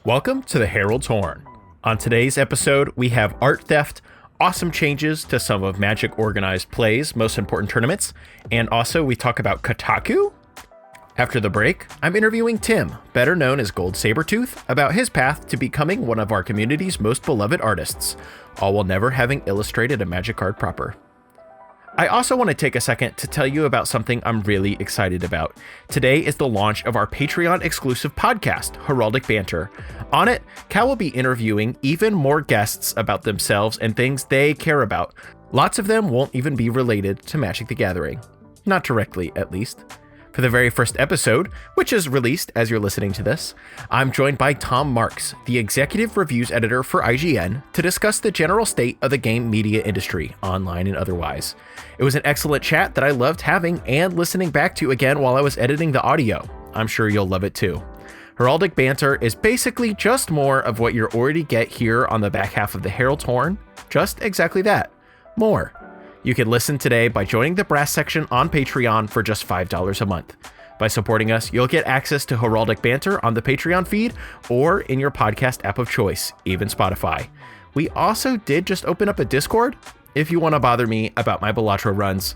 Welcome to the Herald's Horn. On today's episode, we have art theft, awesome changes to some of Magic Organized Play's most important tournaments, and also we talk about Kotaku. After the break, I'm interviewing Tim, better known as GoldSabertooth, about his path to becoming one of our community's most beloved artists, all while never having illustrated a Magic card proper. I also want to take a second to tell you about something I'm really excited about. Today is the launch of our Patreon exclusive podcast, Heraldic Banter. On it, Cal will be interviewing even more guests about themselves and things they care about. Lots of them won't even be related to Magic the Gathering. Not directly, at least. For the very first episode, which is released as you're listening to this, I'm joined by Tom Marks, the executive reviews editor for IGN, to discuss the general state of the game media industry, online and otherwise. It was an excellent chat that I loved having and listening back to again while I was editing the audio. I'm sure you'll love it too. Heraldic Banter is basically just more of what you already get here on the back half of the Herald's Horn. Just exactly that. More. You can listen today by joining the brass section on Patreon for just $5 a month. By supporting us, you'll get access to Heraldic Banter on the Patreon feed or in your podcast app of choice, even Spotify. We also did just open up a Discord if you want to bother me about my Balatro runs.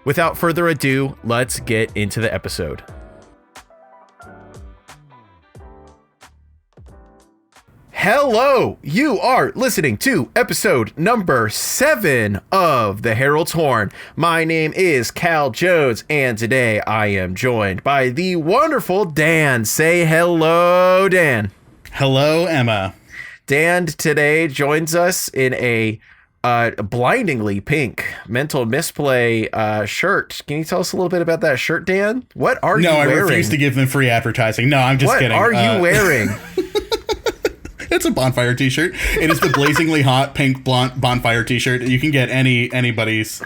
Without further ado, let's get into the episode. Hello, you are listening to episode number 7 of the Herald's Horn. My name is Cal Jones, and today I am joined by the wonderful Dan. Say hello, Dan. Hello, Emma. Dan today joins us in a blindingly pink mental misplay shirt. Can you tell us a little bit about that shirt, Dan? What are you wearing? No, I refuse to give them free advertising. No, I'm just kidding. What are you wearing? It's a bonfire t-shirt. It is the blazingly hot pink bonfire t-shirt. You can get anybody's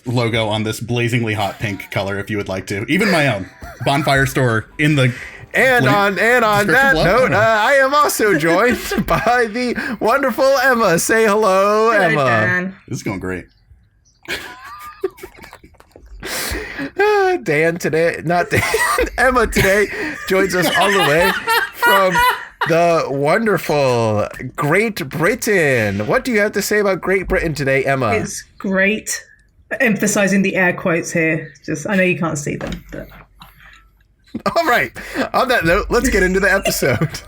logo on this blazingly hot pink color if you would like to. Even my own bonfire store in the. And on that note, I am also joined by the wonderful Emma. Say hello, Emma. Dan. This is going great. Dan today, not Dan. Emma today joins us all the way from the wonderful Great Britain. What do you have to say about Great Britain today, Emma? It's great. Emphasizing the air quotes here. Just, I know you can't see them, but. All right. On that note, let's get into the episode.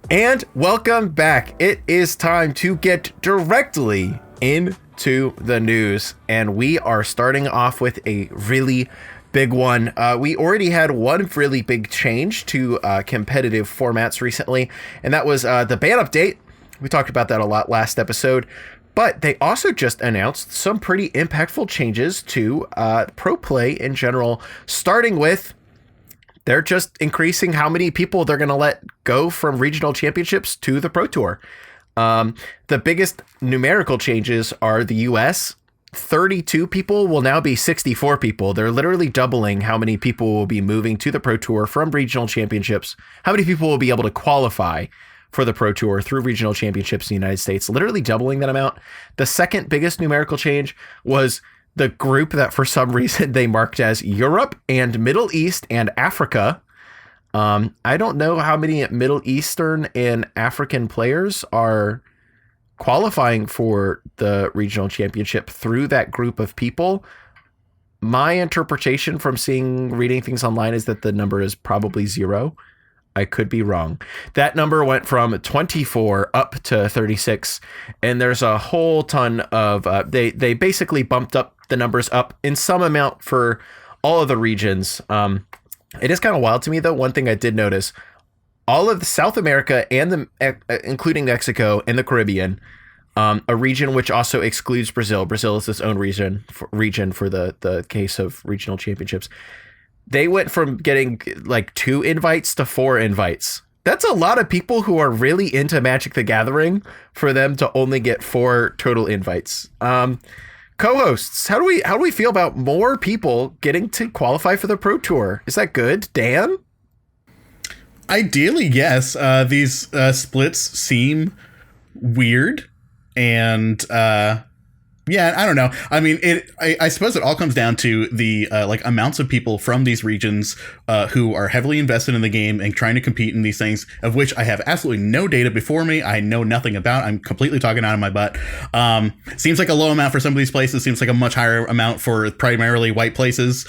And welcome back. It is time to get directly into the news, and we are starting off with a really big one. We already had one really big change to competitive formats recently, and that was the ban update. We talked about that a lot last episode, but they also just announced some pretty impactful changes to pro play in general, starting with they're just increasing how many people they're going to let go from regional championships to the Pro Tour. The biggest numerical changes are the US. 32 people will now be 64 people. They're literally doubling how many people will be moving to the Pro Tour from regional championships. How many people will be able to qualify for the Pro Tour through regional championships in the United States, literally doubling that amount. The second biggest numerical change was the group that for some reason they marked as Europe and Middle East and Africa. I don't know how many Middle Eastern and African players are qualifying for the regional championship through that group of people. My interpretation from reading things online is that the number is probably 0. I could be wrong. That number went from 24 up to 36, and there's a whole ton of they basically bumped up the numbers up in some amount for all of the regions. It is kind of wild to me though. One thing I did notice, all of the South America and including Mexico and the Caribbean, a region which also excludes Brazil. Brazil is its own region for the case of regional championships. They went from getting like 2 invites to 4 invites. That's a lot of people who are really into Magic the Gathering for them to only get 4 total invites. Co-hosts, how do we feel about more people getting to qualify for the Pro Tour? Is that good, Dan? Ideally, yes. These splits seem weird, and Yeah, I don't know. I mean, I suppose it all comes down to the like amounts of people from these regions who are heavily invested in the game and trying to compete in these things, of which I have absolutely no data before me. I know nothing about. I'm completely talking out of my butt. Seems like a low amount for some of these places. Seems like a much higher amount for primarily white places.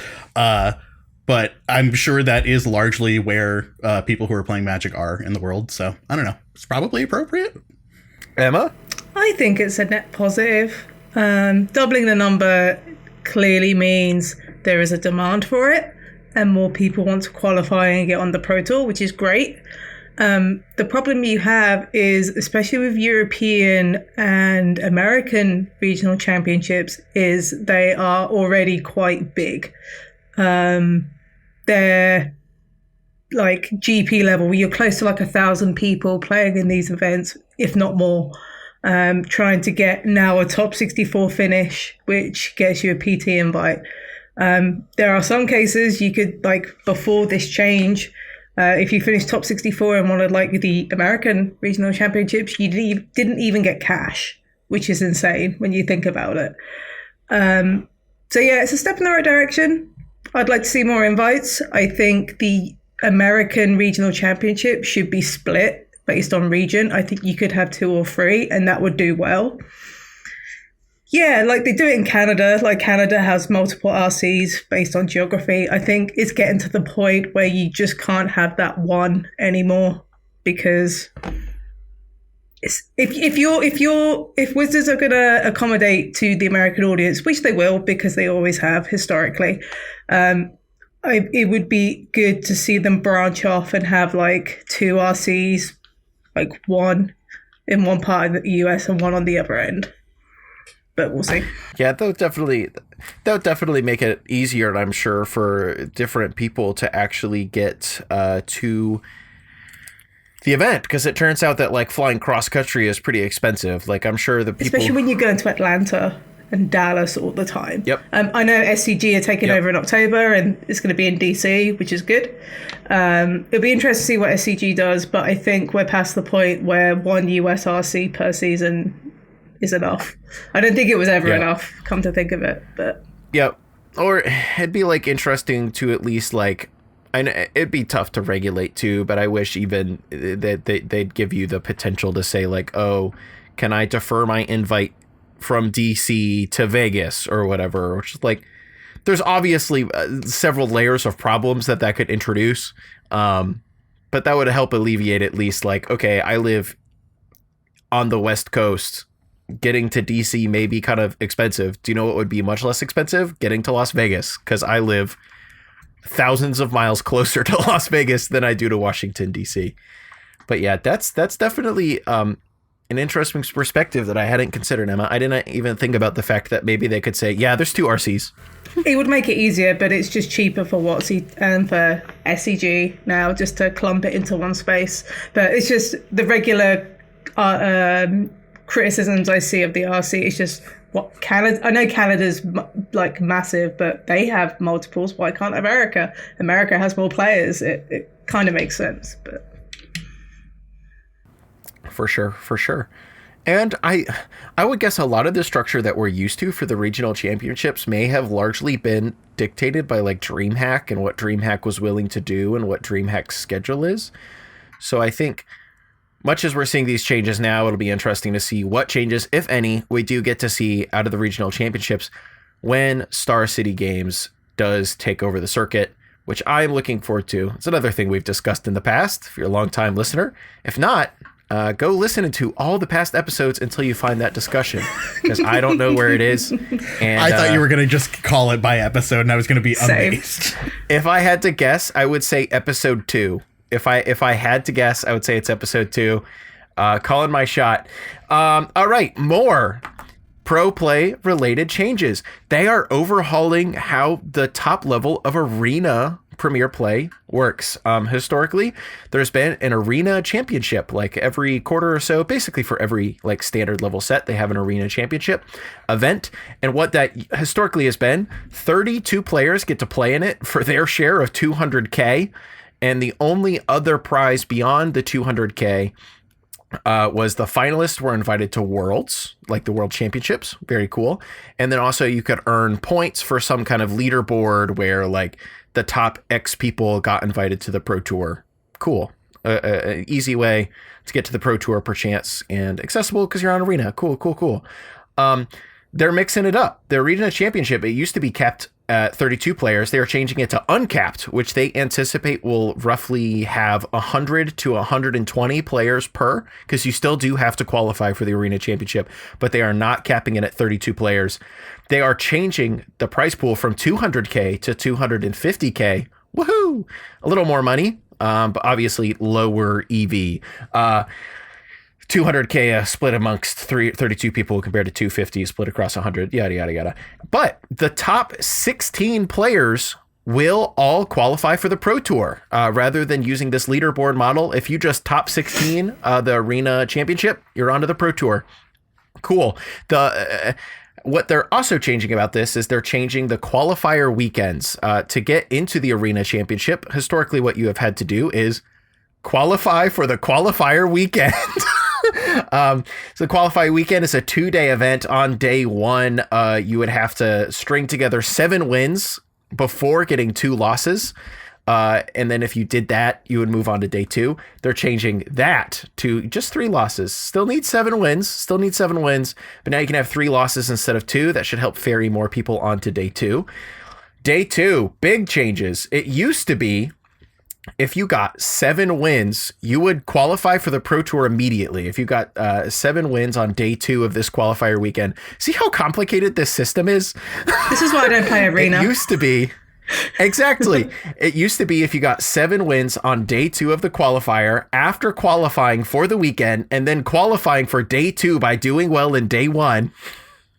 But I'm sure that is largely where people who are playing Magic are in the world. So I don't know. It's probably appropriate. Emma? I think it's a net positive. Doubling the number clearly means there is a demand for it and more people want to qualify and get on the Pro Tour, which is great. The problem you have is, especially with European and American regional championships, is they are already quite big. They're like GP level, you're close to like 1,000 people playing in these events, if not more. Trying to get now a top 64 finish, which gets you a PT invite. There are some cases you could, like, before this change, if you finish top 64 and wanted like the American regional championships, you didn't even get cash, which is insane when you think about it. So yeah, it's a step in the right direction. I'd like to see more invites. I think the American regional championship should be split based on region. I think you could have 2 or 3 and that would do well. Yeah, like they do it in Canada. Like Canada has multiple RCs based on geography. I think it's getting to the point where you just can't have that one anymore, because if Wizards are going to accommodate to the American audience, which they will because they always have historically, it would be good to see them branch off and have like 2 RCs, like one in one part of the US and one on the other end. But we'll see. Yeah, that would definitely make it easier, I'm sure, for different people to actually get to the event, because it turns out that like flying cross country is pretty expensive. Like I'm sure the people, especially when you go into Atlanta and Dallas all the time. Yep. I know SCG are taking over in October and it's going to be in DC, which is good. It'll be interesting to see what SCG does, but I think we're past the point where one US RC per season is enough. I don't think it was ever enough, come to think of it. But or it'd be like interesting to at least like, I know it'd be tough to regulate too, but I wish even that they'd give you the potential to say like, oh, can I defer my invite from DC to Vegas or whatever, which is like, there's obviously several layers of problems that could introduce. But that would help alleviate at least like, okay, I live on the West Coast. Getting to DC may be kind of expensive. Do you know what would be much less expensive? Getting to Las Vegas, because I live thousands of miles closer to Las Vegas than I do to Washington, DC. But yeah, that's definitely an interesting perspective that I hadn't considered, Emma. I didn't even think about the fact that maybe they could say, yeah, there's 2 RCs. It would make it easier, but it's just cheaper for WotC and for SCG now just to clump it into one space. But it's just the regular criticisms I see of the RC. It's just what Canada. I know Canada's like massive, but they have multiples. Why can't America? America has more players. It kind of makes sense, but for sure. And I would guess a lot of the structure that we're used to for the regional championships may have largely been dictated by like DreamHack and what DreamHack was willing to do and what DreamHack's schedule is. So I think, much as we're seeing these changes now, it'll be interesting to see what changes, if any, we do get to see out of the regional championships when Star City Games does take over the circuit, which I'm looking forward to. It's another thing we've discussed in the past, if you're a long-time listener. If not, go listen to all the past episodes until you find that discussion, because I don't know where it is. And I thought you were going to just call it by episode, and I was going to be amazed. If I had to guess, I would say episode 2. If I had to guess, I would say it's episode 2. Calling my shot. All right, more pro play related changes. They are overhauling how the top level of arena Premier Play works. Historically, there's been an arena championship like every quarter or so. Basically, for every like standard level set, they have an arena championship event. And what that historically has been, 32 players get to play in it for their share of 200K. And the only other prize beyond the 200K was the finalists were invited to Worlds, like the World Championships. Very cool. And then also you could earn points for some kind of leaderboard where like the top X people got invited to the Pro Tour. Cool. An easy way to get to the Pro Tour perchance, and accessible because you're on Arena. Cool. They're mixing it up. The Arena Championship, it used to be capped at 32 players. They are changing it to uncapped, which they anticipate will roughly have 100 to 120 players per, because you still do have to qualify for the Arena Championship, but they are not capping it at 32 players. They are changing the prize pool from 200K to 250K. Woohoo! A little more money, but obviously lower EV. 200K split amongst 32 people compared to 250 split across 100, yada. But the top 16 players will all qualify for the Pro Tour rather than using this leaderboard model. If you just top 16 the Arena Championship, you're onto the Pro Tour. Cool. What they're also changing about this is they're changing the qualifier weekends to get into the Arena Championship. Historically, what you have had to do is qualify for the qualifier weekend. So the qualify weekend is a 2-day event. On day one, you would have to string together 7 wins before getting 2 losses. And then if you did that, you would move on to day 2. They're changing that to just 3 losses. Still need 7 wins, but now you can have 3 losses instead of 2. That should help ferry more people onto day 2. Day 2, big changes. It used to be, if you got 7 wins, you would qualify for the Pro Tour immediately. If you got 7 wins on day 2 of this qualifier weekend. See how complicated this system is? This is why I don't play Arena. It used to be. Exactly. It used to be if you got 7 wins on day 2 of the qualifier, after qualifying for the weekend, and then qualifying for day 2 by doing well in day 1.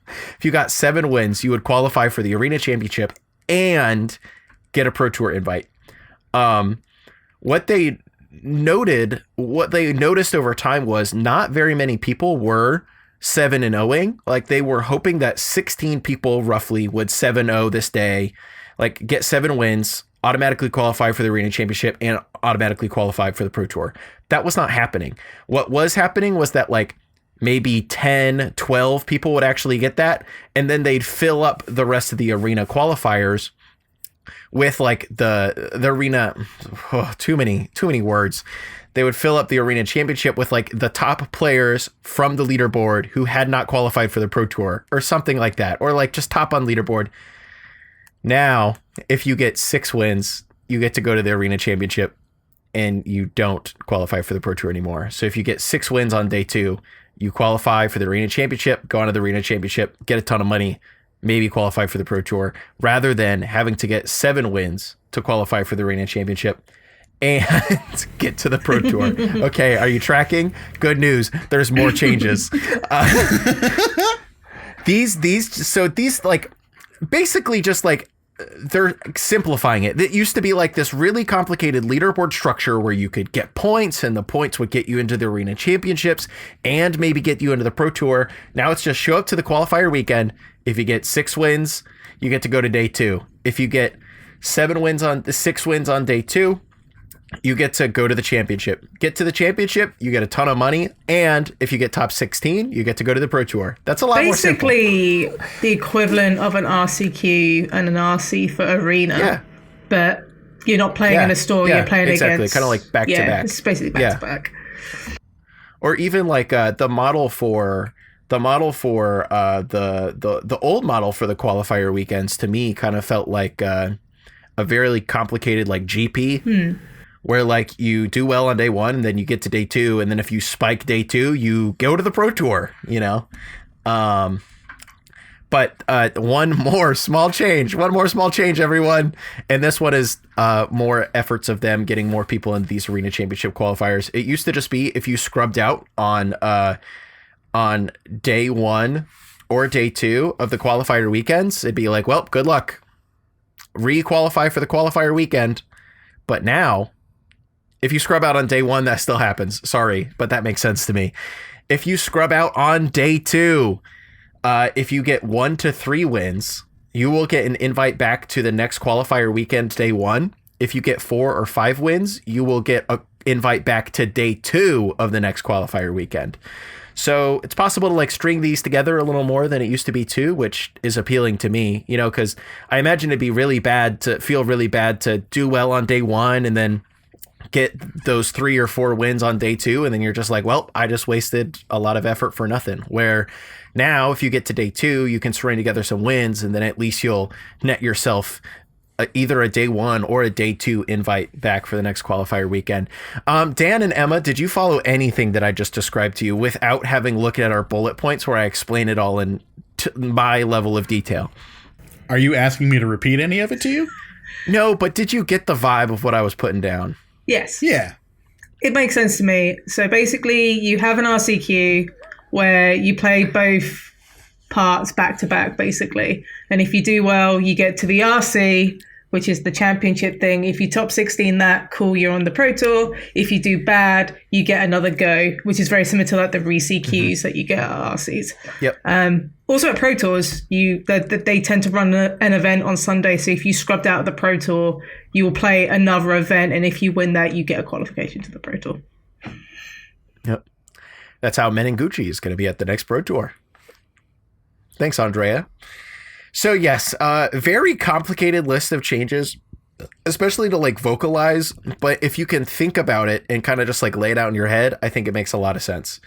If you got 7 wins, you would qualify for the Arena Championship and get a Pro Tour invite. What they noticed over time was not very many people were 7-0ing. Like they were hoping that 16 people roughly would 7-0 this day, like get 7 wins, automatically qualify for the Arena Championship and automatically qualify for the Pro Tour. That was not happening. What was happening was that like maybe 10, 12 people would actually get that, and then they'd fill up the rest of the Arena qualifiers with like the Arena, too many words. They would fill up the Arena Championship with like the top players from the leaderboard who had not qualified for the Pro Tour or something like that, or like just top on leaderboard. Now, if you get 6 wins, you get to go to the Arena Championship and you don't qualify for the Pro Tour anymore. So if you get 6 wins on day 2, you qualify for the Arena Championship, go on to the Arena Championship, get a ton of money, maybe qualify for the Pro Tour, rather than having to get 7 wins to qualify for the Arena Championship and get to the Pro Tour. Okay, are you tracking? Good news. There's more changes. These like basically just like they're simplifying it. It used to be like this really complicated leaderboard structure where you could get points and the points would get you into the Arena Championships and maybe get you into the Pro Tour. Now it's just show up to the qualifier weekend. If you get 6 wins, you get to go to day 2. If you get 6 wins on day 2, you get to go to the championship. Get to the championship, you get a ton of money, and if you get top 16, you get to go to the Pro Tour. That's a lot more simple. Basically, the equivalent of an RCQ and an RC for Arena. Yeah. But you're not playing in a store, you're playing against... Kind of like back to back. Yeah, it's basically back to back. Or even like the model for the old model for the qualifier weekends, to me kind of felt like a very complicated like GP. Where like you do well on day 1 and then you get to day 2, and then if you spike day 2, you go to the Pro Tour, you know. But one more small change, everyone. And this one is more efforts of them getting more people into these Arena Championship qualifiers. It used to just be if you scrubbed out on day 1 or day 2 of the qualifier weekends, it'd be like, well, good luck. Re-qualify for the qualifier weekend. But now, if you scrub out on day 1, that still happens. Sorry, but that makes sense to me. If you scrub out on day 2, if you get 1 to 3 wins, you will get an invite back to the next qualifier weekend, day 1. If you get 4 or 5 wins, you will get invite back to day 2 of the next qualifier weekend. So it's possible to like string these together a little more than it used to be too, which is appealing to me, you know, because I imagine it'd be really bad to do well on day 1 and then get those 3 or 4 wins on day 2. And then you're just like, well, I just wasted a lot of effort for nothing. Where now if you get to day 2, you can string together some wins and then at least you'll net yourself either a day 1 or a day 2 invite back for the next qualifier weekend. Dan and Emma, did you follow anything that I just described to you without having looked at our bullet points where I explain it all in my level of detail? Are you asking me to repeat any of it to you? No, but did you get the vibe of what I was putting down? Yes. Yeah. It makes sense to me. So basically you have an RCQ where you play both parts back to back, basically. And if you do well, you get to the RC, which is the championship thing. If you top 16 that, cool, you're on the Pro Tour. If you do bad, you get another go, which is very similar to like the re-CQs that you get at RCs. Yep. Also at Pro Tours, they tend to run an event on Sunday. So if you scrubbed out of the Pro Tour, you will play another event. And if you win that, you get a qualification to the Pro Tour. Yep. That's how Menenguchi is going to be at the next Pro Tour. Thanks, Andrea. So yes, very complicated list of changes, especially to like vocalize. But if you can think about it and kind of just like lay it out in your head, I think it makes a lot of sense.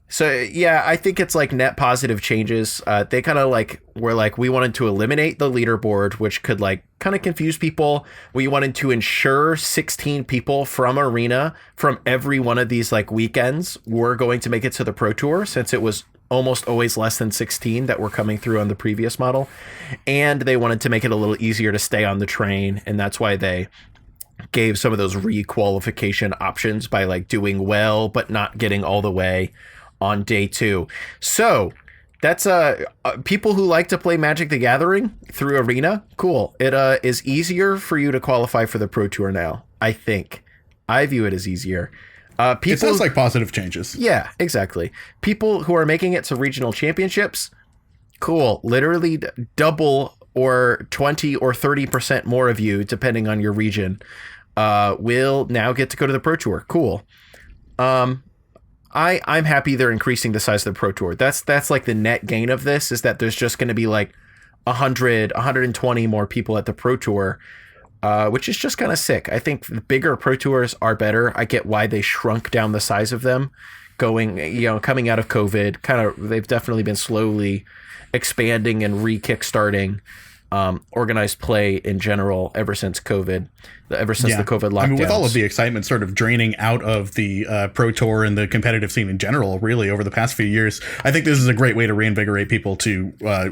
So yeah, I think it's like net positive changes. They kind of like were like, we wanted to eliminate the leaderboard, which could like kind of confuse people. We wanted to ensure 16 people from Arena from every one of these like weekends were going to make it to the Pro Tour, since it was almost always less than 16 that were coming through on the previous model. And they wanted to make it a little easier to stay on the train. And that's why they gave some of those re-qualification options by like doing well, but not getting all the way on day 2. So that's people who like to play Magic the Gathering through Arena. Cool. It is easier for you to qualify for the Pro Tour now. I think I view it as easier. It sounds like positive changes. Yeah, exactly. People who are making it to regional championships, cool. Literally double or 20 or 30% more of you, depending on your region, will now get to go to the Pro Tour. Cool. I'm happy they're increasing the size of the Pro Tour. That's like the net gain of this, is that there's just going to be like 100, 120 more people at the Pro Tour. Which is just kind of sick. I think the bigger Pro Tours are better. I get why they shrunk down the size of them coming out of COVID. They've definitely been slowly expanding and re-kickstarting organized play in general ever since COVID, the COVID lockdowns. I mean, with all of the excitement sort of draining out of the Pro Tour and the competitive scene in general, really over the past few years, I think this is a great way to reinvigorate people to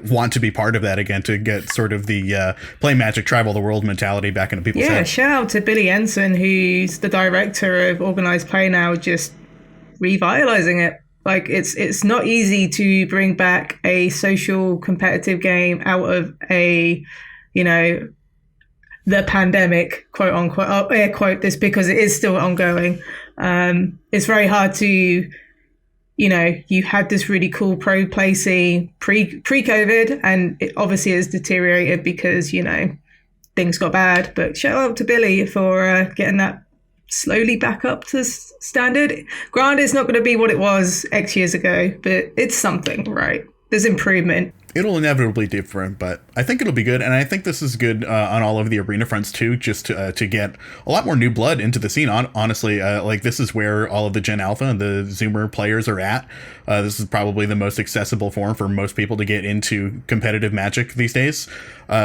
want to be part of that again, to get sort of the play Magic, travel the world mentality back into people's heads. Shout out to Billy Ensign, who's the director of organized play now, just revitalizing it. Like it's not easy to bring back a social competitive game out of a, the pandemic, quote unquote, I'll air quote this because it is still ongoing. It's very hard to, you had this really cool pro play scene pre-COVID, and it obviously has deteriorated because, things got bad. But shout out to Billy for getting that slowly back up to standard. Granted, it's not going to be what it was X years ago, but it's something, right? There's improvement. It'll inevitably different, but I think it'll be good. And I think this is good on all of the arena fronts too, just to get a lot more new blood into the scene. Honestly, like this is where all of the Gen Alpha and the Zoomer players are at. This is probably the most accessible form for most people to get into competitive Magic these days.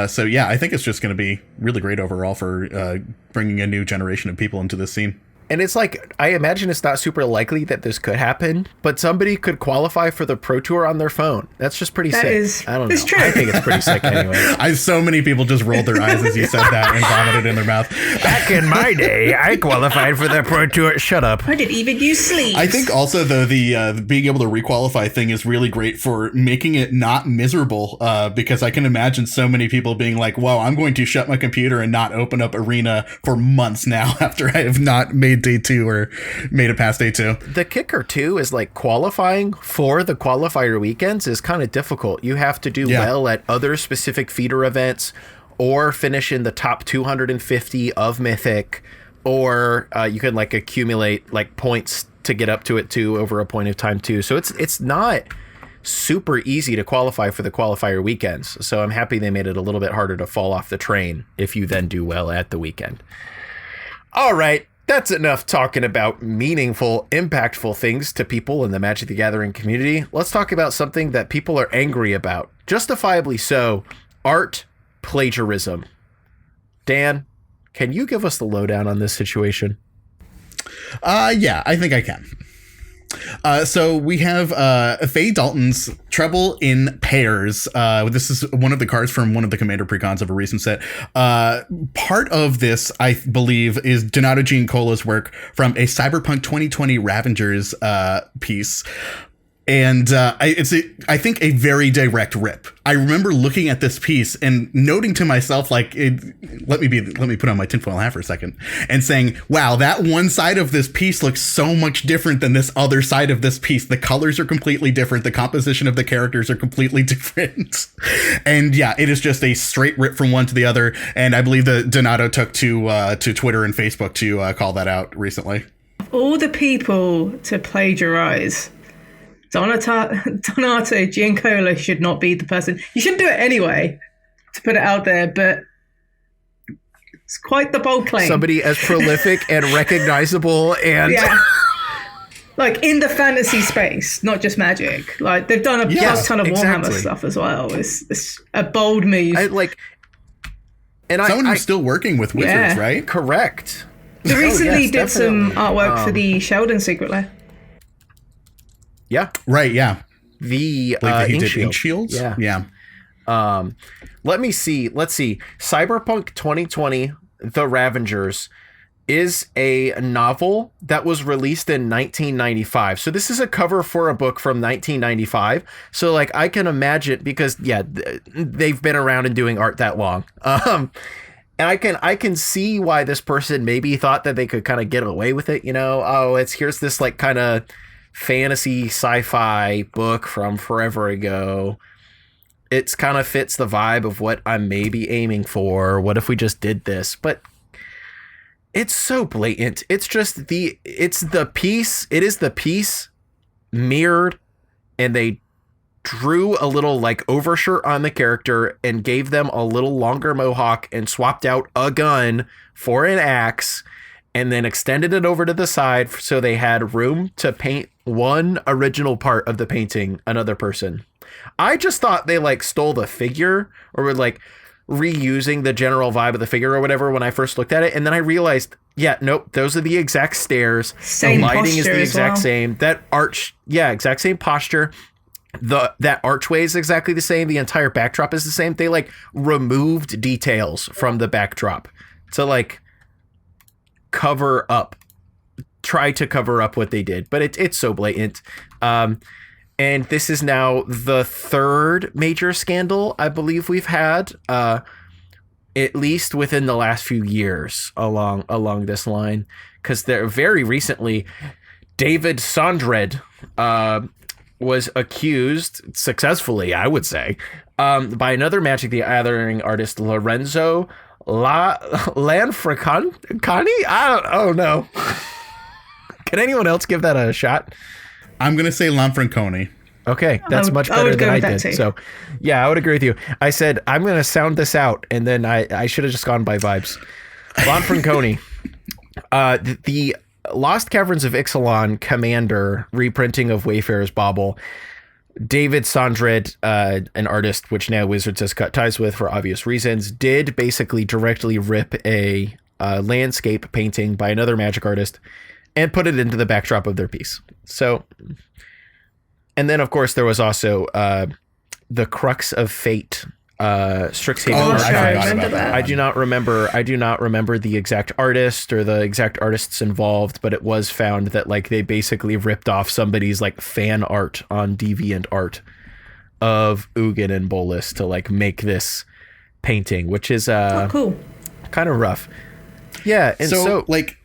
So yeah, I think it's just going to be really great overall for bringing a new generation of people into this scene. And it's like, I imagine it's not super likely that this could happen, but somebody could qualify for the Pro Tour on their phone. That's just pretty sick. I don't know. True. I think it's pretty sick anyway. So many people just rolled their eyes as you said that and vomited in their mouth. Back in my day, I qualified for the Pro Tour. Shut up. I didn't even use sleeves. I think also, though, the being able to requalify thing is really great for making it not miserable, because I can imagine so many people being like, whoa, I'm going to shut my computer and not open up Arena for months now after I have not made day 2 or made it past day 2. The kicker too is like qualifying for the qualifier weekends is kind of difficult. You have to do well at other specific feeder events or finish in the top 250 of Mythic or you can like accumulate like points to get up to it too over a point of time too. So it's not super easy to qualify for the qualifier weekends. So I'm happy they made it a little bit harder to fall off the train if you then do well at the weekend. All right, that's enough talking about meaningful, impactful things to people in the Magic the Gathering community. Let's talk about something that people are angry about, justifiably so: art plagiarism. Dan, can you give us the lowdown on this situation? Yeah, I think I can. So we have Faye Dalton's Treble in Pairs. This is one of the cards from one of the Commander precons of a recent set. Part of this, I believe, is Donato Giancola's work from a Cyberpunk 2020 Ravengers piece. And I think a very direct rip. I remember looking at this piece and noting to myself, like, let me put on my tinfoil hat for a second, and saying, wow, that one side of this piece looks so much different than this other side of this piece. The colors are completely different. The composition of the characters are completely different. And yeah, it is just a straight rip from one to the other. And I believe that Donato took to Twitter and Facebook to call that out recently. All the people to plagiarize, Donato Giancola should not be the person. You shouldn't do it anyway, to put it out there, but it's quite the bold claim. Somebody as prolific and recognizable and... Yeah. Like, in the fantasy space, not just Magic. Like, they've done a ton of Warhammer stuff as well. It's a bold move. Someone who's still working with Wizards, right? Correct. They recently did some artwork for the Sheldon Secret Lair. Yeah. Right, yeah. The Ink Shields? Yeah. Let's see. Cyberpunk 2020, The Ravengers, is a novel that was released in 1995. So this is a cover for a book from 1995. So like I can imagine, because they've been around and doing art that long. And I can see why this person maybe thought that they could kind of get away with it, you know. Oh, here's this like kind of fantasy sci-fi book from forever ago. It's kind of fits the vibe of what I'm maybe aiming for. What if we just did this? But it's so blatant. It's the piece mirrored, and they drew a little like overshirt on the character and gave them a little longer mohawk and swapped out a gun for an axe and then extended it over to the side so they had room to paint one original part of the painting another person. I just thought they like stole the figure or were like reusing the general vibe of the figure or whatever when I first looked at it. And then I realized, nope, those are the exact stairs. Same the lighting is the exact well. same. That arch, exact same posture. That archway is exactly the same. The entire backdrop is the same. They like removed details from the backdrop to like try to cover up what they did, but it's so blatant. And this is now the third major scandal I believe we've had, at least within the last few years along this line, because there very recently David Sondred was accused successfully, I would say, by another Magic the Gathering artist, Lorenzo Lanfranconi? I don't know. Can anyone else give that a shot? I'm going to say Lanfranconi. Okay, that's much better than I did. Too. So, I would agree with you. I said, I'm going to sound this out, and then I should have just gone by vibes. Lanfranconi. The Lost Caverns of Ixalan Commander reprinting of Wayfarer's Bauble. David Sondred, an artist which now Wizards has cut ties with for obvious reasons, did basically directly rip a landscape painting by another Magic artist and put it into the backdrop of their piece. So, and then of course there was also the Crux of Fate, Strixhaven. Oh, I forgot about that. I do not remember the exact artist or the exact artists involved, but it was found that like they basically ripped off somebody's like fan art on DeviantArt of Ugin and Bolas to like make this painting, which is cool, kind of rough. Yeah, and so like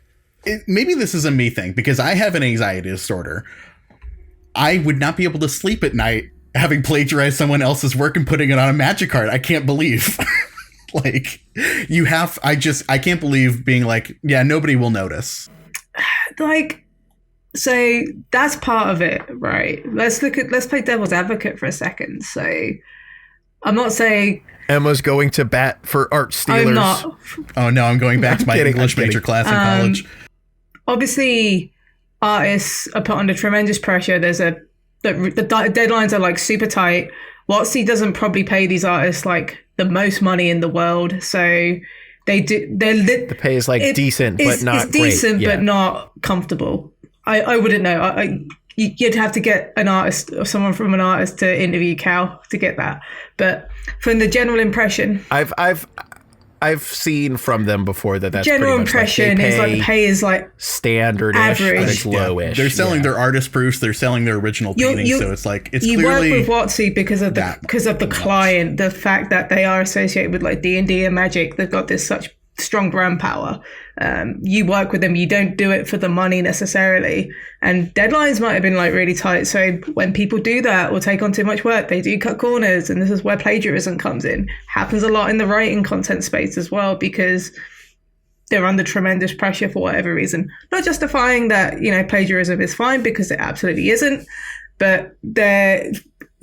maybe this is a me thing because I have an anxiety disorder. I would not be able to sleep at night having plagiarized someone else's work and putting it on a Magic card. I can't believe. Like, I can't believe being like, yeah, nobody will notice. Like, so that's part of it, right? Let's play devil's advocate for a second. So I'm not saying Emma's going to bat for art stealers. I'm not. Oh no, I'm going back to my English major class in college. Obviously, artists are put under tremendous pressure. The deadlines are like super tight. WotC doesn't probably pay these artists like the most money in the world, so the pay is like decent, but not it's decent, great. But not comfortable. I wouldn't know. You'd have to get an artist or someone from an artist to interview Cal to get that. But from the general impression, I've seen from them before that's general impression is like the pay is like standard-ish, but it's low-ish. They're selling their artist proofs. They're selling their original paintings. So it's like you clearly work with WotC because of the client, the fact that they are associated with like D&D and Magic. They've got this such strong brand power. You work with them. You don't do it for the money necessarily. And deadlines might have been like really tight. So when people do that or take on too much work, they do cut corners. And this is where plagiarism comes in. Happens a lot in the writing content space as well, because they're under tremendous pressure for whatever reason. Not justifying that, plagiarism is fine, because it absolutely isn't. But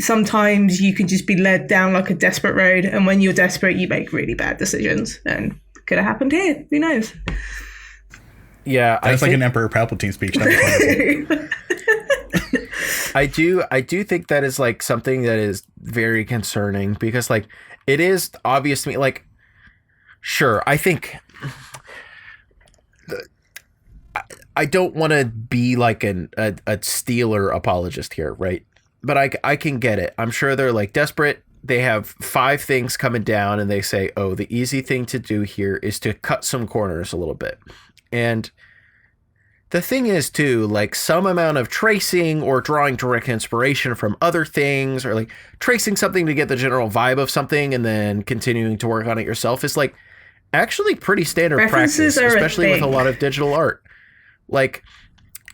sometimes you can just be led down like a desperate road. And when you're desperate, you make really bad decisions. And could have happened here. Who knows? Yeah, that's like an Emperor Palpatine speech. I do think that is like something that is very concerning, because like it is obvious to me. Like, sure, I think I don't want to be like a stealer apologist here, right? But I can get it. I'm sure they're like desperate. They have 5 things coming down and they say, oh, the easy thing to do here is to cut some corners a little bit. And the thing is too, like some amount of tracing or drawing direct inspiration from other things, or like tracing something to get the general vibe of something and then continuing to work on it yourself is like actually pretty standard practice, especially with a lot of digital art. Like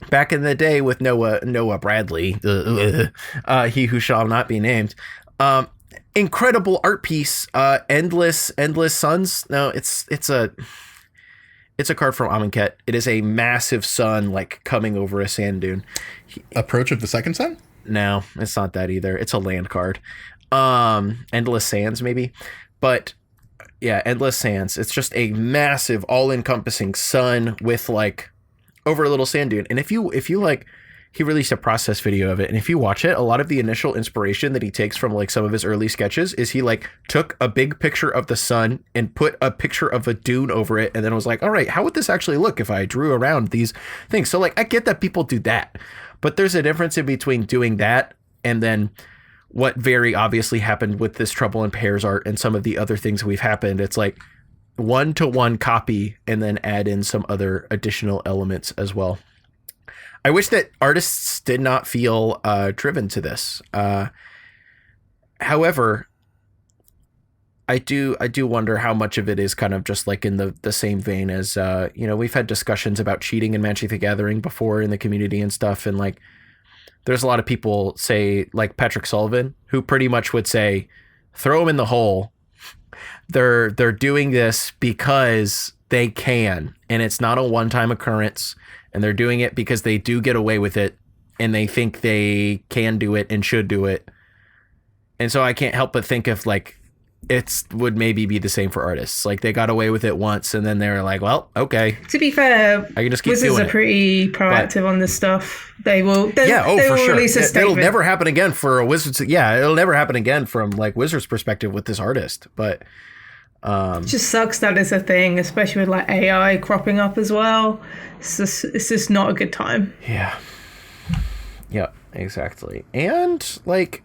back in the day with Noah Bradley, he who shall not be named, incredible art piece, endless suns. No, it's a card from Amonkhet. It is a massive sun like coming over a sand dune. Approach of the Second Sun? No, it's not that either. It's a land card. Endless Sands maybe. But yeah, Endless Sands. It's just a massive all-encompassing sun with like over a little sand dune. And if you like, he released a process video of it, and if you watch it, a lot of the initial inspiration that he takes from like some of his early sketches is he like took a big picture of the sun and put a picture of a dune over it, and then was like, all right, how would this actually look if I drew around these things? So like I get that people do that, but there's a difference in between doing that and then what very obviously happened with this Trouble in Pairs art and some of the other things we've happened. It's like 1-to-1 copy and then add in some other additional elements as well. I wish that artists did not feel driven to this. However, I do wonder how much of it is kind of just like in the same vein as, we've had discussions about cheating in Magic the Gathering before in the community and stuff. And like, there's a lot of people say like Patrick Sullivan, who pretty much would say, throw them in the hole. They're doing this because they can, and it's not a one-time occurrence. And they're doing it because they do get away with it, and they think they can do it and should do it. And so I can't help but think of like, would maybe be the same for artists. Like they got away with it once, and then they're like, well, okay. To be fair, I can just keep Wizards doing are pretty proactive on this stuff. They will release a statement. It'll never happen again for a Wizards. Yeah, it'll never happen again from like Wizards' perspective with this artist. But it just sucks that it's a thing, especially with like AI cropping up as well. It's just not a good time. Yeah, exactly. And like,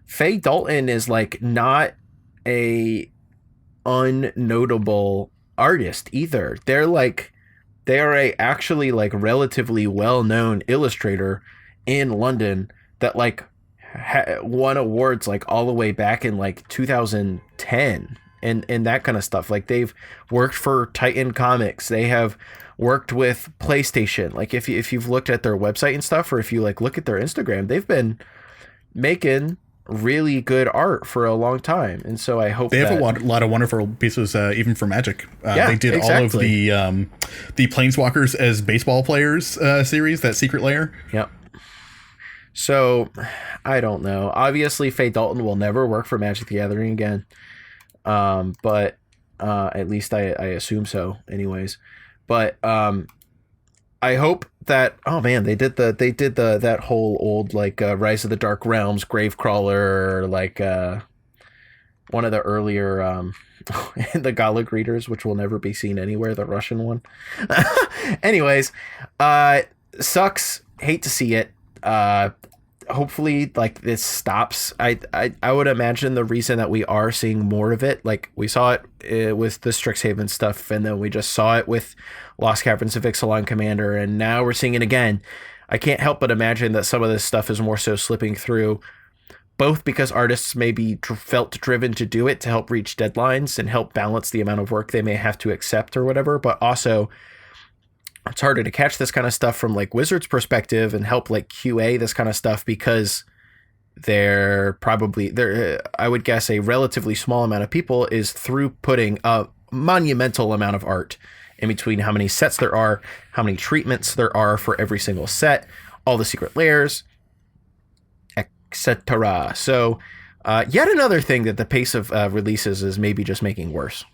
Faye Dalton is like not a unnotable artist either. They are actually like relatively well-known illustrator in London that like won awards like all the way back in like 2010 and that kind of stuff. Like they've worked for Titan Comics. They have worked with PlayStation. Like if you've looked at their website and stuff, or if you like look at their Instagram, they've been making really good art for a long time, and so I hope they have a lot of wonderful pieces, even for Magic. They did exactly. all of the Planeswalkers as baseball players series, that Secret Lair. Yep. So I don't know. Obviously, Faye Dalton will never work for Magic the Gathering again, but at least I assume so. Anyways, but I hope that, oh man, they did that whole old like Rise of the Dark Realms Gravecrawler, like one of the earlier the Galag readers, which will never be seen anywhere, the Russian one. Anyways, sucks, hate to see it. Hopefully like this stops. I would imagine the reason that we are seeing more of it, like we saw it with the Strixhaven stuff, and then we just saw it with Lost Caverns of Ixalan Commander, and now we're seeing it again. I can't help but imagine that some of this stuff is more so slipping through, both because artists may be felt driven to do it to help reach deadlines and help balance the amount of work they may have to accept or whatever, but also it's harder to catch this kind of stuff from like Wizards' perspective and help like QA this kind of stuff, because they're I would guess a relatively small amount of people is through putting a monumental amount of art in between how many sets there are, how many treatments there are for every single set, all the secret layers, etc. So yet another thing that the pace of releases is maybe just making worse.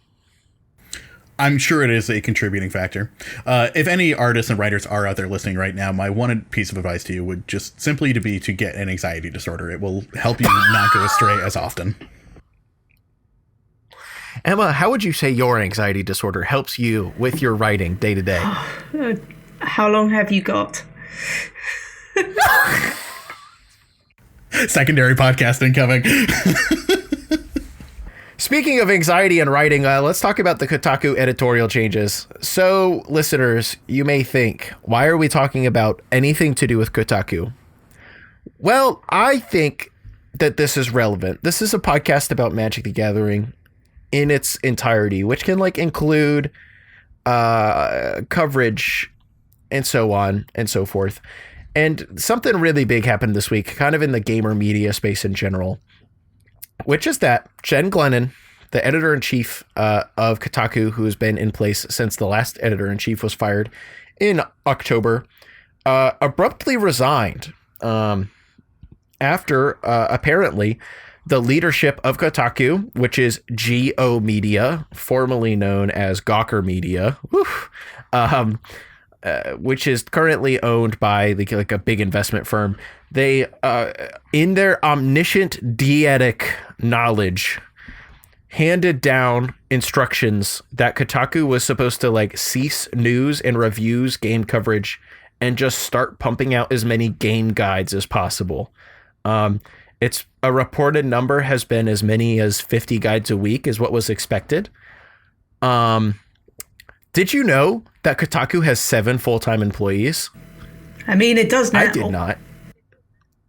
I'm sure it is a contributing factor. If any artists and writers are out there listening right now, my one piece of advice to you would just simply be to get an anxiety disorder. It will help you not go astray as often. Emma, how would you say your anxiety disorder helps you with your writing day to day? How long have you got? Secondary podcasting coming. Speaking of anxiety and writing, let's talk about the Kotaku editorial changes. So, listeners, you may think, why are we talking about anything to do with Kotaku? Well, I think that this is relevant. This is a podcast about Magic the Gathering in its entirety, which can like include coverage and so on and so forth. And something really big happened this week, kind of in the gamer media space in general, which is that Jen Glennon, the editor-in-chief of Kotaku, who has been in place since the last editor-in-chief was fired in October, abruptly resigned after apparently the leadership of Kotaku, which is GO Media, formerly known as Gawker Media, which is currently owned by like a big investment firm. They, in their omniscient dietic knowledge, handed down instructions that Kotaku was supposed to like cease news and reviews, game coverage, and just start pumping out as many game guides as possible. It's a reported number has been as many as 50 guides a week is what was expected. Did you know that Kotaku has 7 full-time employees? I mean, it does now. I did not.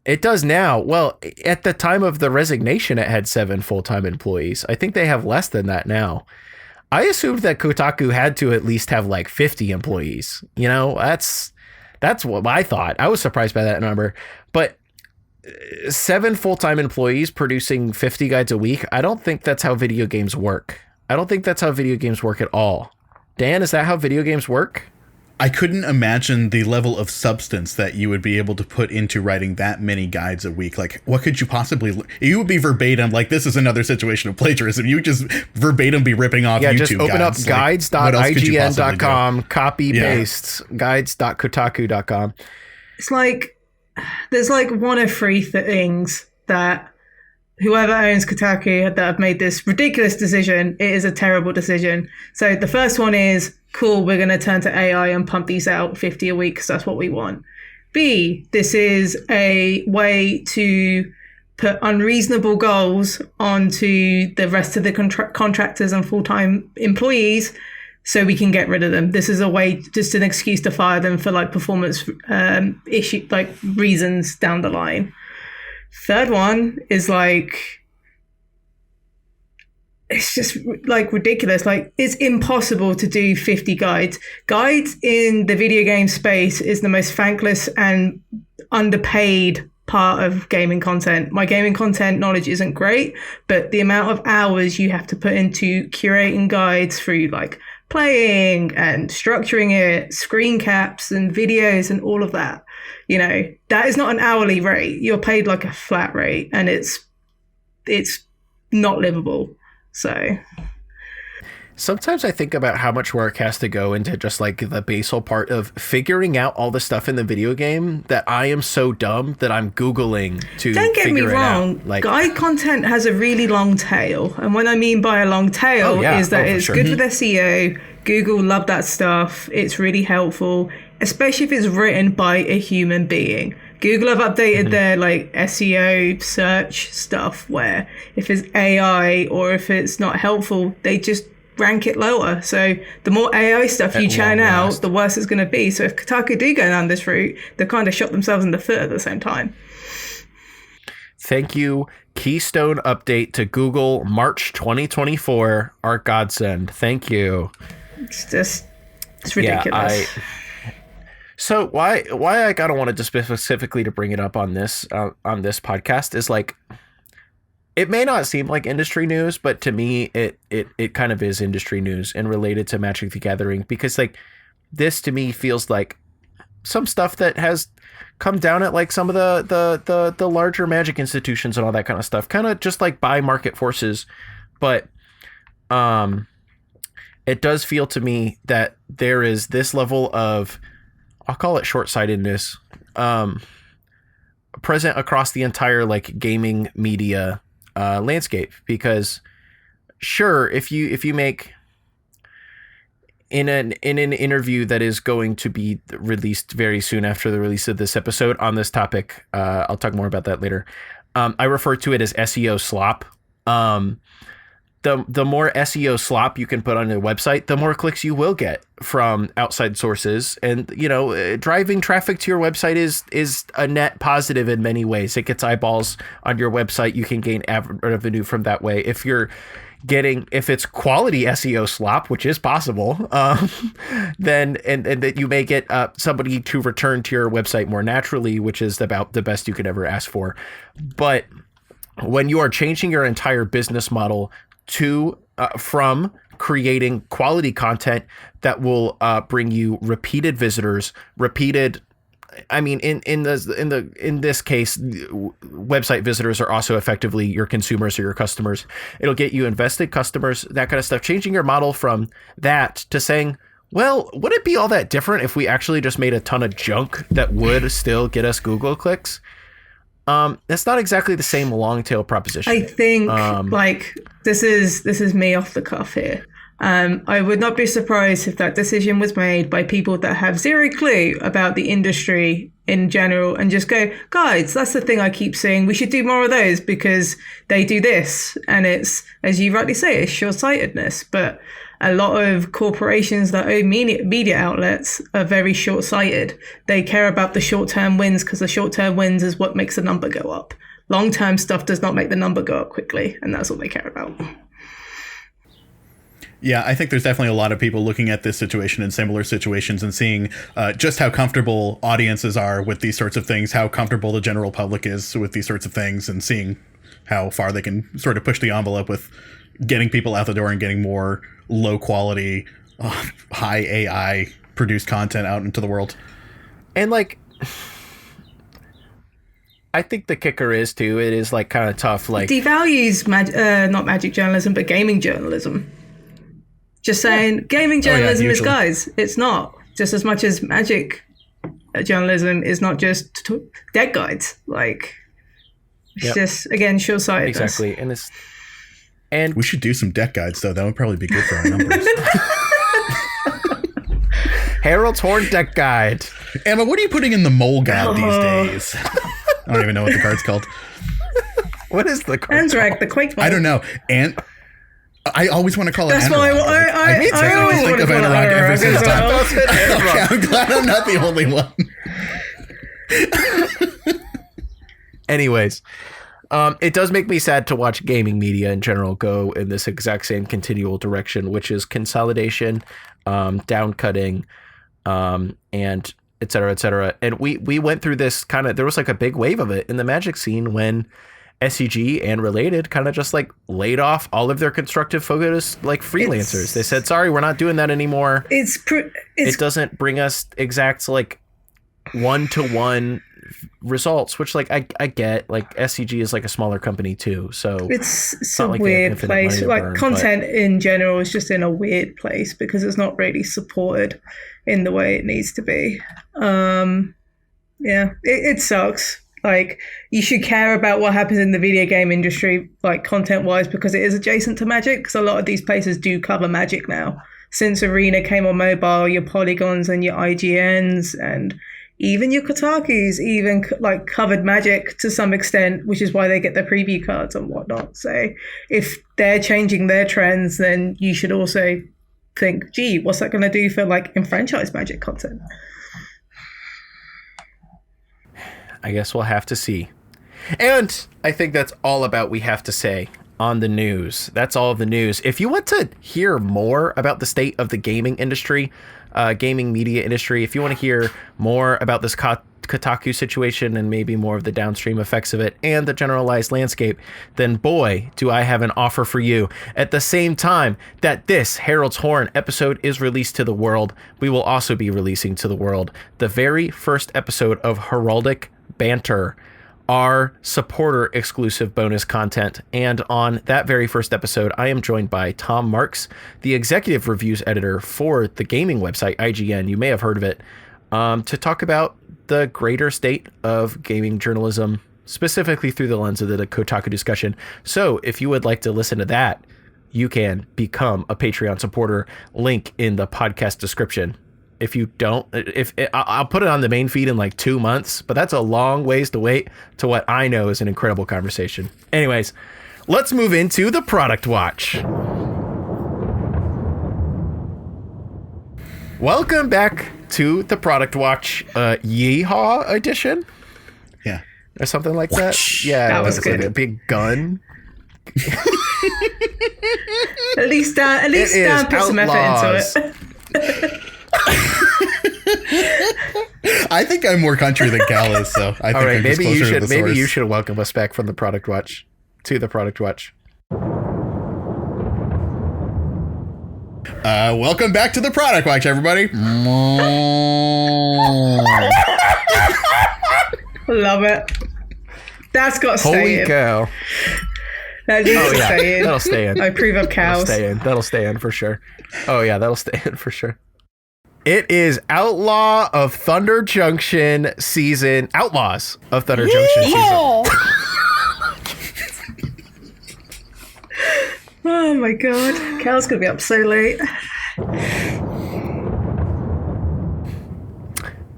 It does now. Well, at the time of the resignation, it had 7 full-time employees. I think they have less than that now. I assumed that Kotaku had to at least have like 50 employees. You know, that's what I thought. I was surprised by that number. But 7 full-time employees producing 50 guides a week, I don't think that's how video games work. I don't think that's how video games work at all. Dan, is that how video games work? I couldn't imagine the level of substance that you would be able to put into writing that many guides a week. Like, what could you possibly... You would be verbatim, like, this is another situation of plagiarism. You would just verbatim be ripping off YouTube just open guides. up guides.ign.com, copy, paste, guides.kotaku.com. It's like, there's like one of 3 things that whoever owns Kotaku that have made this ridiculous decision, it is a terrible decision. So the first one is, cool, we're going to turn to AI and pump these out 50 a week because that's what we want. B, this is a way to put unreasonable goals onto the rest of the contractors and full-time employees so we can get rid of them. This is a way, just an excuse to fire them for like performance issue, like reasons down the line. Third one is like, it's just like ridiculous. Like, it's impossible to do 50 guides. Guides in the video game space is the most thankless and underpaid part of gaming content. My gaming content knowledge isn't great, but the amount of hours you have to put into curating guides through like playing and structuring it, screen caps and videos and all of that, you know, that is not an hourly rate. You're paid like a flat rate, and it's not livable. So sometimes I think about how much work has to go into just like the basal part of figuring out all the stuff in the video game that I am so dumb that I'm Googling to don't get me figure it wrong, out. Like, guide content has a really long tail. And what I mean by a long tail is that it's good with SEO. Google love that stuff. It's really helpful, especially if it's written by a human being. Google have updated their like SEO search stuff where if it's AI or if it's not helpful, they just rank it lower. So the more AI stuff you churn out, the worse it's going to be. So if Kotaku do go down this route, they've kind of shot themselves in the foot at the same time. Thank you. Keystone update to Google March 2024. Our godsend. Thank you. It's ridiculous. So why I kind of wanted to specifically to bring it up on this podcast is like, it may not seem like industry news, but to me, it kind of is industry news and related to Magic the Gathering, because like this to me feels like some stuff that has come down at like some of the larger Magic institutions and all that kind of stuff, kind of just like by market forces. But it does feel to me that there is this level of, I'll call it short-sightedness, present across the entire like gaming media landscape. Because sure, if you make in an interview that is going to be released very soon after the release of this episode on this topic, I'll talk more about that later. I refer to it as SEO slop. The more SEO slop you can put on your website, the more clicks you will get from outside sources. And, you know, driving traffic to your website is a net positive in many ways. It gets eyeballs on your website. You can gain revenue from that way. If it's quality SEO slop, which is possible, then and that you may get somebody to return to your website more naturally, which is about the best you could ever ask for. But when you are changing your entire business model from creating quality content that will bring you repeated visitors, I mean, in this case, website visitors are also effectively your consumers or your customers. It'll get you invested customers, that kind of stuff. Changing your model from that to saying, well, would it be all that different if we actually just made a ton of junk that would still get us Google clicks? That's not exactly the same long tail proposition. I think like this is me off the cuff here. I would not be surprised if that decision was made by people that have zero clue about the industry in general and just go, guys, that's the thing I keep saying. We should do more of those because they do this. And it's, as you rightly say, it's short-sightedness. But a lot of corporations that own media outlets are very short-sighted. They care about the short-term wins because the short-term wins is what makes the number go up. Long-term stuff does not make the number go up quickly, and that's what they care about. Yeah, I think there's definitely a lot of people looking at this situation and similar situations and seeing just how comfortable audiences are with these sorts of things, how comfortable the general public is with these sorts of things, and seeing how far they can sort of push the envelope with getting people out the door and getting more low quality, high AI produced content out into the world. And like, I think the kicker is too, it is like kind of tough. Like, devalues not magic journalism, but gaming journalism. Just saying, gaming journalism is guys. It's not just as much as magic journalism is not just deck guides. Like, it's just again short-sightedness. Exactly, and we should do some deck guides though. That would probably be good for our numbers. Herald's Horn deck guide. Emma, what are you putting in the mole god these days? I don't even know what the card's called. What is the card? Anzac, the Quake Mole. I don't know. And I always want to call it That's Anorak. why I always think of Anorak every single time. Okay, I'm glad I'm not the only one. Anyways, it does make me sad to watch gaming media in general go in this exact same continual direction, which is consolidation, downcutting, and et cetera, et cetera. And we went through this there was like a big wave of it in the Magic scene when SCG and Related kind of just like laid off all of their constructive focus like freelancers. They said, sorry, we're not doing that anymore. It doesn't bring us exact like one-to-one results, which like I get. Like SCG is like a smaller company too, so it's a like weird place. Like content in general is just in a weird place because it's not really supported in the way it needs to be. It sucks. Like, you should care about what happens in the video game industry, like content-wise, because it is adjacent to Magic. Because a lot of these places do cover Magic now. Since Arena came on mobile, your Polygons and your IGNs and even your Kotakus even like covered Magic to some extent, which is why they get their preview cards and whatnot. So if they're changing their trends, then you should also think, gee, what's that going to do for like enfranchised Magic content? I guess we'll have to see. And I think that's all about we have to say on the news. That's all of the news. If you want to hear more about the state of the gaming industry, gaming media industry, if you want to hear more about this Kotaku situation and maybe more of the downstream effects of it and the generalized landscape, then boy, do I have an offer for you. At the same time that this Herald's Horn episode is released to the world, we will also be releasing to the world the very first episode of Heraldic Banter, our supporter exclusive bonus content. And on that very first episode, I am joined by Tom Marks, the executive reviews editor for the gaming website IGN. You may have heard of it, to talk about the greater state of gaming journalism, specifically through the lens of the Kotaku discussion. So if you would like to listen to that, you can become a Patreon supporter. Link in the podcast description. If you don't, I'll put it on the main feed in like 2 months, but that's a long ways to wait to what I know is an incredible conversation. Anyways, let's move into the product watch. Welcome back to the product watch, YEEEEHAW edition. Yeah. Or something like that. Yeah. That was good. Like a big gun. At least Dan put some effort into it. I think I'm more country than Cal is, so I think all right, I'm just maybe closer to the source. Maybe you should welcome us back from the product watch to the product watch. Welcome back to the product watch, everybody. Love it. That's got to stay in. Holy cow. That needs to stay in. That'll stay in. I approve of cows. That'll stay in for sure. Oh yeah, that'll stay in for sure. It is Outlaws of Thunder Junction season. Outlaws of Thunder Junction season. Oh my god. Cal's gonna be up so late.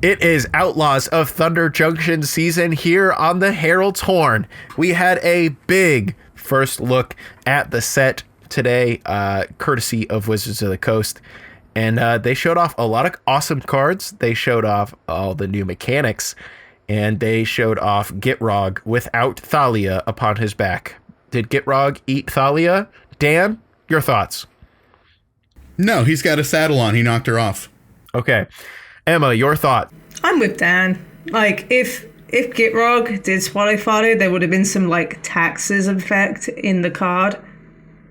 It is Outlaws of Thunder Junction season here on the Herald's Horn. We had a big first look at the set today, courtesy of Wizards of the Coast. And they showed off a lot of awesome cards. They showed off all the new mechanics. And they showed off Gitrog without Thalia upon his back. Did Gitrog eat Thalia? Dan, your thoughts? No, he's got a saddle on. He knocked her off. Okay. Emma, your thought? I'm with Dan. Like, if Gitrog did swallow Thalia, there would have been some, like, taxes effect in the card.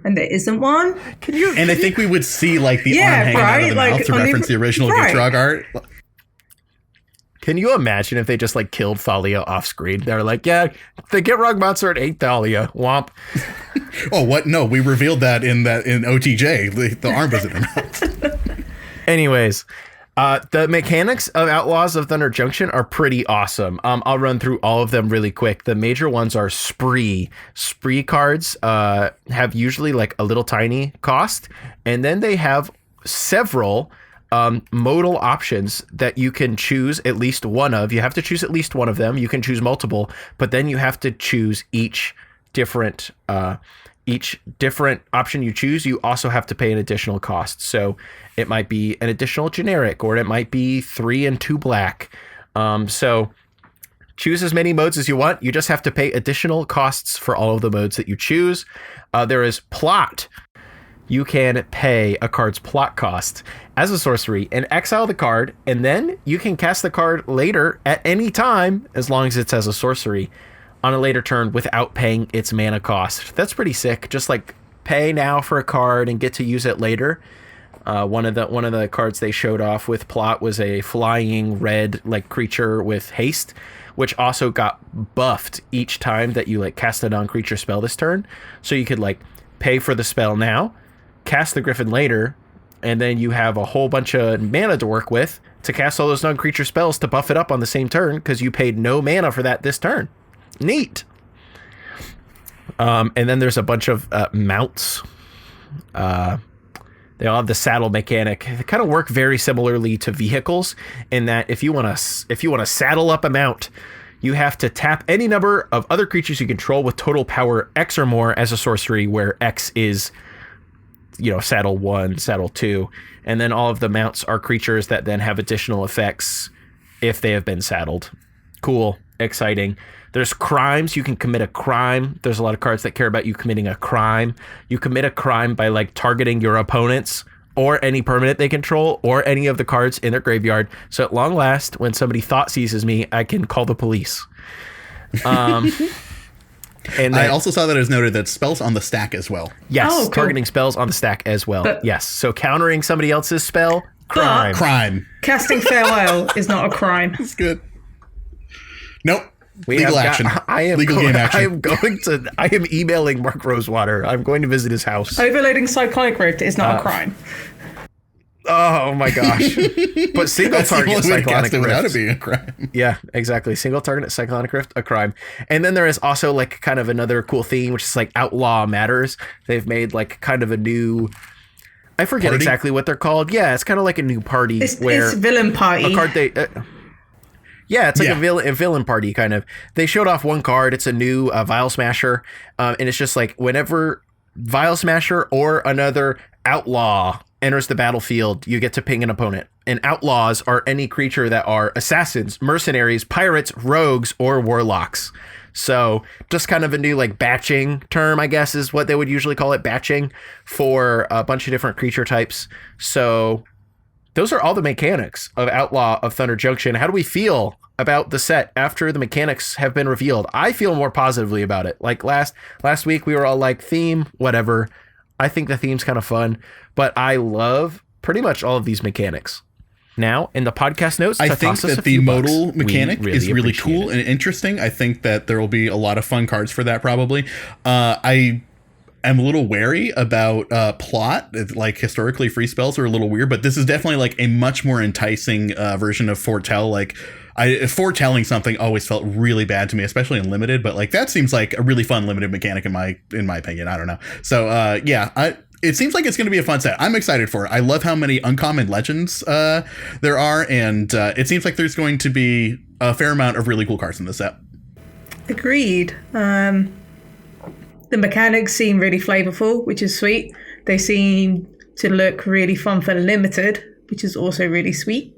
And there isn't one. I think we would see like the arm hanging out of the mouth to reference the original Gitrog art. Can you imagine if they just like killed Thalia off screen? They're like, yeah, the Gitrog monster ate Thalia. Womp. Oh, what? No, we revealed that in OTJ. The arm was in her mouth. Anyways, the mechanics of Outlaws of Thunder Junction are pretty awesome. I'll run through all of them really quick. The major ones are Spree. Spree cards have usually like a little tiny cost, and then they have several modal options that you can choose at least one of. You have to choose at least one of them. You can choose multiple, but then you have to choose each different option you choose. You also have to pay an additional cost. So it might be an additional generic, or it might be 3 and 2 black. So choose as many modes as you want. You just have to pay additional costs for all of the modes that you choose. There is Plot. you can pay a card's plot cost as a sorcery and exile the card, and then you can cast the card later at any time, as long as it's as a sorcery, on a later turn without paying its mana cost. That's pretty sick. Just like pay now for a card and get to use it later. One of the cards they showed off with plot was a flying red like creature with haste, which also got buffed each time that you like cast a non-creature spell this turn. So you could like pay for the spell now, cast the Griffin later, and then you have a whole bunch of mana to work with to cast all those non-creature spells to buff it up on the same turn because you paid no mana for that this turn. Neat. And then there's a bunch of mounts. They all have the saddle mechanic. They kind of work very similarly to vehicles in that if you want to saddle up a mount, you have to tap any number of other creatures you control with total power X or more as a sorcery, where X is, saddle 1, saddle 2, and then all of the mounts are creatures that then have additional effects if they have been saddled. Cool, exciting. There's crimes. You can commit a crime. There's a lot of cards that care about you committing a crime. You commit a crime by like targeting your opponents or any permanent they control or any of the cards in their graveyard. So at long last, when somebody thought seizes me, I can call the police. And I also saw that it was noted that spells on the stack as well. Yes, cool. Targeting spells on the stack as well. Yes, so countering somebody else's spell, crime. Casting Farewell is not a crime. It's good. Nope. Legal game action. I am emailing Mark Rosewater. I'm going to visit his house. Overloading Cyclonic Rift is not a crime. Oh my gosh. But single target Cyclonic Rift without it being a crime. Yeah, exactly. Single target Cyclonic Rift, a crime. And then there is also like kind of another cool theme, which is like Outlaw Matters. They've made like kind of a new, I forget party? Exactly what they're called. Yeah, it's kind of like a new party It's Villain Party. a card they yeah, it's like a villain party kind of. They showed off one card. It's a new Vial Smasher. And it's just like whenever Vial Smasher or another outlaw enters the battlefield, you get to ping an opponent. And outlaws are any creature that are assassins, mercenaries, pirates, rogues, or warlocks. So just kind of a new like batching term, I guess, is what they would usually call it, batching for a bunch of different creature types. So those are all the mechanics of Outlaw of Thunder Junction. How do we feel about the set after the mechanics have been revealed? I feel more positively about it. Like last week, we were all like, theme, whatever. I think the theme's kind of fun, but I love pretty much all of these mechanics. Now, in the podcast notes, I think that the modal mechanic is really cool and interesting. I think that there will be a lot of fun cards for that probably. I'm a little wary about plot. Like historically, free spells are a little weird, but this is definitely like a much more enticing version of foretell. Like foretelling something always felt really bad to me, especially in limited. But like that seems like a really fun limited mechanic in my opinion. I don't know. So it seems like it's going to be a fun set. I'm excited for it. I love how many uncommon legends there are, and it seems like there's going to be a fair amount of really cool cards in this set. Agreed. The mechanics seem really flavorful, which is sweet. They seem to look really fun for limited, which is also really sweet.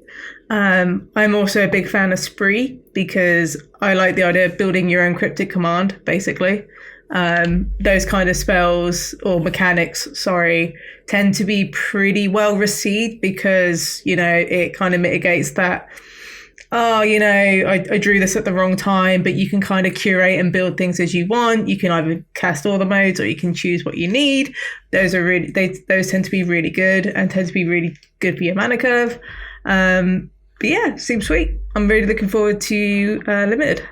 I'm also a big fan of Spree because I like the idea of building your own cryptic command, basically. Those kind of spells or mechanics, tend to be pretty well received because, it kind of mitigates that, I drew this at the wrong time, but you can kind of curate and build things as you want. You can either cast all the modes or you can choose what you need. Those tend to be really good and tend to be really good for your mana curve. But yeah, seems sweet. I'm really looking forward to Limited.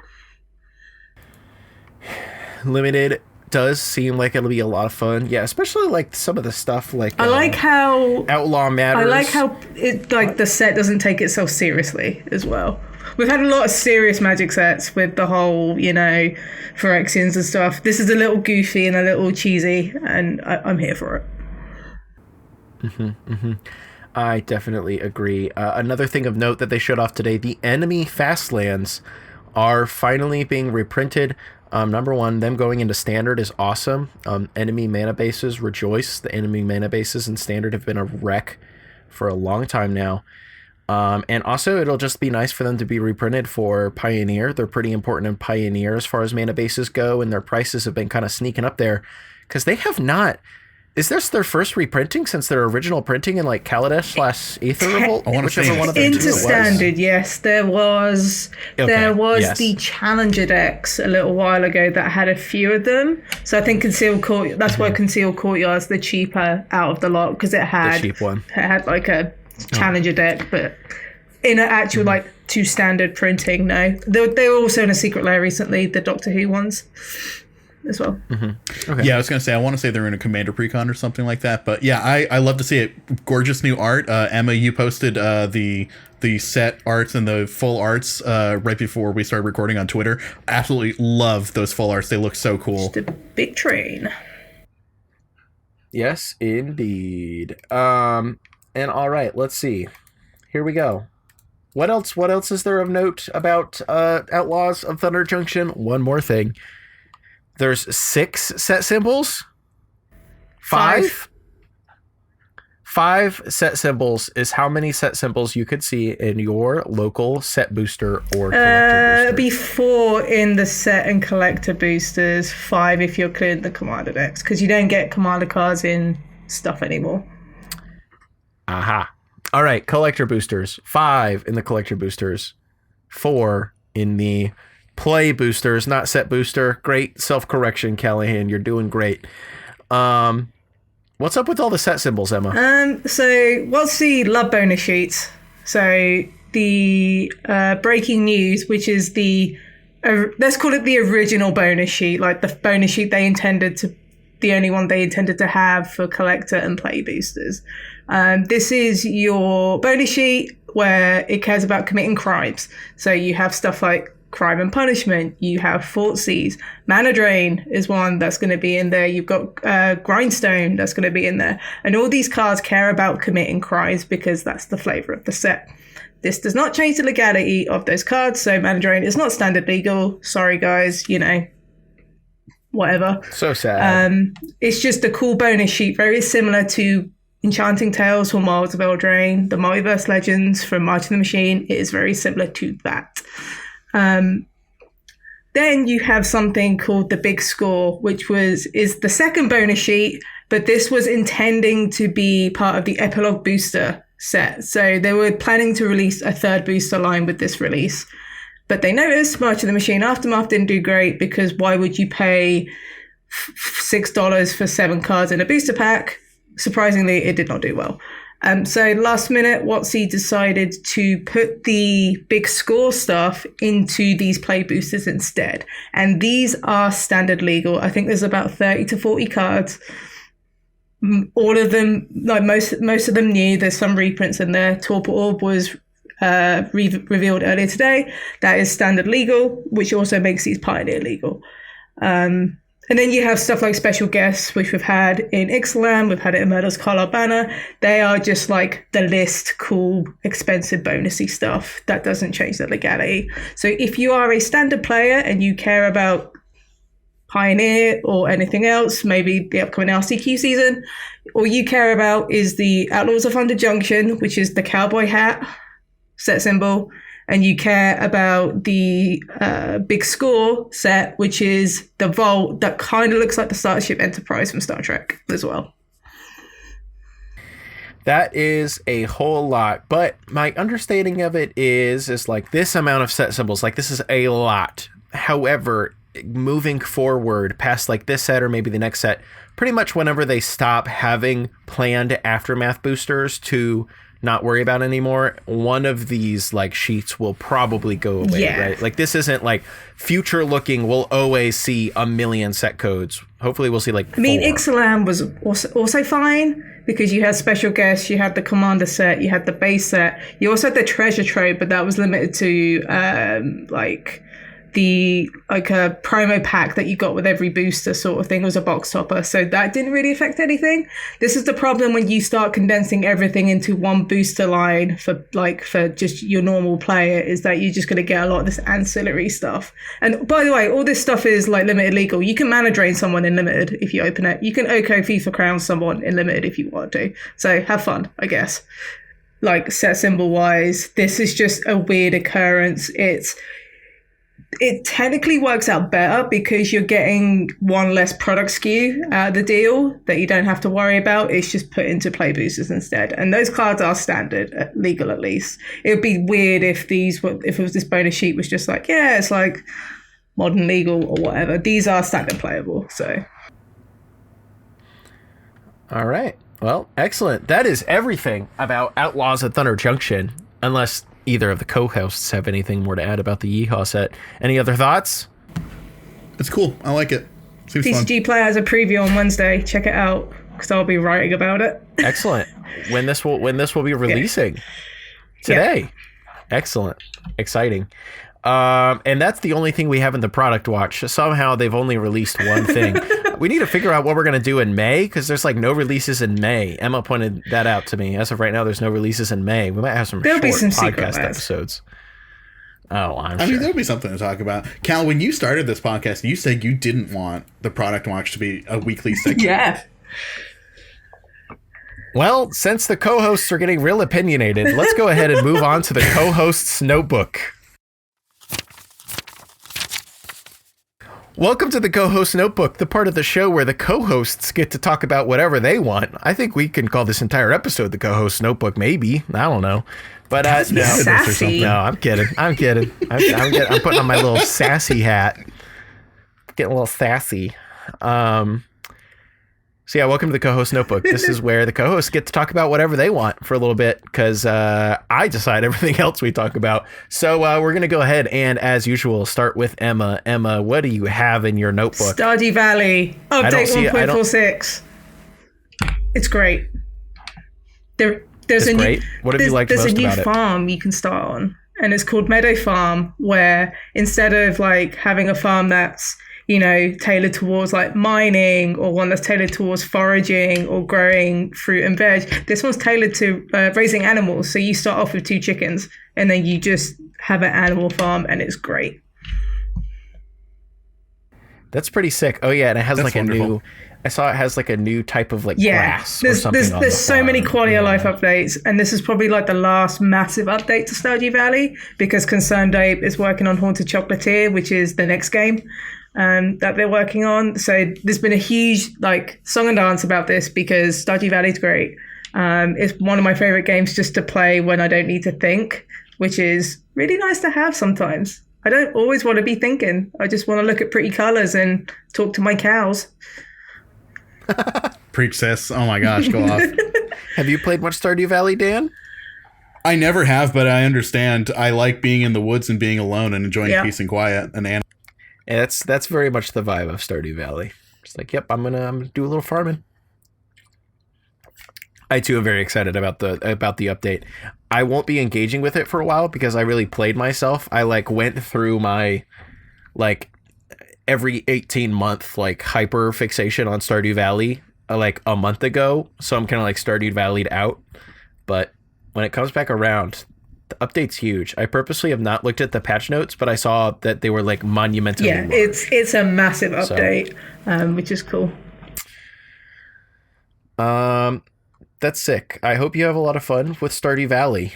Limited does seem like it'll be a lot of fun. Yeah, especially like some of the stuff like I like how Outlaw Matters. I like how it like the set doesn't take itself seriously as well. We've had a lot of serious Magic sets with the whole, Phyrexians and stuff. This is a little goofy and a little cheesy, and I'm here for it. I definitely agree. Another thing of note that they showed off today, the enemy Fastlands are finally being reprinted. Number one, them going into Standard is awesome. Enemy mana bases rejoice. The enemy mana bases in Standard have been a wreck for a long time now. And also, it'll just be nice for them to be reprinted for Pioneer. They're pretty important in Pioneer as far as mana bases go, and their prices have been kind of sneaking up there because they have not Is this their first reprinting since their original printing in like Kaladesh/Aether Revolt? I wanna say Whichever one of the Into two it was. standard, yes. There was yes. the Challenger decks a little while ago that had a few of them. So I think Concealed Court. That's why Concealed Courtyard's the cheaper out of the lot because it had The cheap one. It had like a Challenger deck, but in an actual like to standard printing, no. They were also in a secret lair recently, the Doctor Who ones as well. Okay. Yeah, I was gonna say I want to say they're in a Commander Precon or something like that. But yeah, I love to see it. Gorgeous new art. Emma, you posted the set arts and the full arts right before we started recording on Twitter. Absolutely love those full arts. They look so cool. Just a big train. Yes, indeed. And all right, let's see. Here we go. What else is there of note about Outlaws of Thunder Junction? One more thing. There's 6 set symbols. 5? 5 set symbols is how many set symbols you could see in your local set booster or collector booster. Before in the set and collector boosters, 5 if you're clearing the commander decks, because you don't get commander cards in stuff anymore. Aha. All right, collector boosters. 5 in the collector boosters. 4 in the play boosters, not set booster. Great self-correction, Callahan. You're doing great. What's up with all the set symbols, Emma? So what's the love bonus sheets? So the breaking news, which is the let's call it the original bonus sheet, like the bonus sheet the only one they intended to have for collector and play boosters. This is your bonus sheet where it cares about committing crimes. So you have stuff like Crime and Punishment, you have Thoughtseize, Mana Drain is one that's going to be in there, you've got Grindstone that's going to be in there, and all these cards care about committing crimes because that's the flavour of the set. This does not change the legality of those cards, so Mana Drain is not standard legal. Sorry guys, whatever. So sad. It's just a cool bonus sheet, very similar to Enchanting Tales from Wilds of Eldraine, the Multiverse Legends from March of the Machine. It is very similar to that. Then you have something called the Big Score, which is the second bonus sheet, but this was intending to be part of the Epilogue booster set. So they were planning to release a third booster line with this release. But they noticed March of the Machine Aftermath didn't do great because why would you pay $6 for 7 cards in a booster pack? Surprisingly, it did not do well. So last minute, WotC decided to put the Big Score stuff into these play boosters instead. And these are standard legal. I think there's about 30 to 40 cards. All of them, like most of them new. There's some reprints in there. Torpor Orb was revealed earlier today. That is standard legal, which also makes these Pioneer legal. And then you have stuff like Special Guests, which we've had in Ixalan, we've had it in Murder's Carlisle Banner. They are just like the list, cool, expensive, bonusy stuff. That doesn't change the legality. So if you are a standard player and you care about Pioneer or anything else, maybe the upcoming RCQ season, all you care about is the Outlaws of Thunder Junction, which is the cowboy hat set symbol, and you care about the Big Score set, which is the vault that kind of looks like the Starship Enterprise from Star Trek as well. That is a whole lot, but my understanding of it is like this amount of set symbols, like this is a lot. However, moving forward past like this set or maybe the next set, pretty much whenever they stop having planned Aftermath boosters to not worry about anymore, one of these like sheets will probably go away, right? Like this isn't like future looking, we'll always see a million set codes. Hopefully we'll see like 4. Ixalan was also fine because you had Special Guests, you had the Commander set, you had the base set, you also had the Treasure Trove, but that was limited to a promo pack that you got with every booster sort of thing. It was a box topper, so that didn't really affect anything. This is the problem when you start condensing everything into one booster line for just your normal player, is that you're just going to get a lot of this ancillary stuff. And by the way, all this stuff is like limited legal. You can mana drain someone in limited if you open it. You can Oko FIFA crown someone in limited if you want to. So have fun, I guess. Like set symbol wise, this is just a weird occurrence. it technically works out better because you're getting one less product SKU out of the deal that you don't have to worry about. It's just put into play boosters instead. And those cards are standard, legal at least. It would be weird if if it was this bonus sheet was just like, yeah, it's like modern legal or whatever. These are standard playable, so. All right. Well, excellent. That is everything about Outlaws at Thunder Junction, unless either of the co-hosts have anything more to add about the YEEEEHAW set. Any other thoughts? It's cool. I like it. Seems fun. TCG Player has a preview on Wednesday. Check it out because I'll be writing about it. Excellent. When this will be releasing today. Yeah. Excellent. Exciting. And that's the only thing we have in the product watch. Somehow they've only released one thing. We need to figure out what we're going to do in May because there's like no releases in May. Emma pointed that out to me. As of right now, there's no releases in May. We might have some short podcast episodes. Oh, I mean, there'll be something to talk about. Cal, when you started this podcast, you said you didn't want the product watch to be a weekly segment. Yeah. Well, since the co-hosts are getting real opinionated, let's go ahead and move on to the co-hosts' notebook. Welcome to the Co-Host Notebook, the part of the show where the co-hosts get to talk about whatever they want. I think we can call this entire episode the Co-Host Notebook, maybe. I don't know. But no, sassy. No, I'm kidding. I'm putting on my little sassy hat. Getting a little sassy. So yeah, welcome to the Co-Host Notebook. This is where the co-hosts get to talk about whatever they want for a little bit because I decide everything else we talk about. So we're going to go ahead and, as usual, start with Emma. Emma, what do you have in your notebook? Stardew Valley, update 1.46. It's great. There's a great. What have you liked most about it? There's a new farm you can start on, and it's called Meadow Farm, where instead of like having a farm that's tailored towards like mining or one that's tailored towards foraging or growing fruit and veg. This one's tailored to raising animals. So you start off with 2 chickens and then you just have an animal farm and it's great. That's pretty sick. Oh yeah, and it has I saw it has like a new type of like grass or something. There's so many quality of life updates, and this is probably like the last massive update to Stardew Valley because Concerned Ape is working on Haunted Chocolatier, which is the next game that they're working on. So there's been a huge like song and dance about this because Stardew Valley is great. It's one of my favorite games just to play when I don't need to think, which is really nice to have sometimes. I don't always want to be thinking. I just want to look at pretty colors and talk to my cows. Preach, sis. Oh my gosh, go off. Have you played much Stardew Valley, Dan? I never have, but I understand. I like being in the woods and being alone and enjoying peace and quiet. And that's very much the vibe of Stardew Valley. It's like, yep, I'm gonna do a little farming. I too am very excited about the update. I won't be engaging with it for a while because I really played myself. I like went through my like every 18-month like hyper fixation on Stardew Valley like a month ago, so I'm kind of like Stardew Valley'd out. But when it comes back around, the update's huge. I purposely have not looked at the patch notes, but I saw that they were like monumentally large. It's a massive update, which is cool. That's sick. I hope you have a lot of fun with Stardew Valley.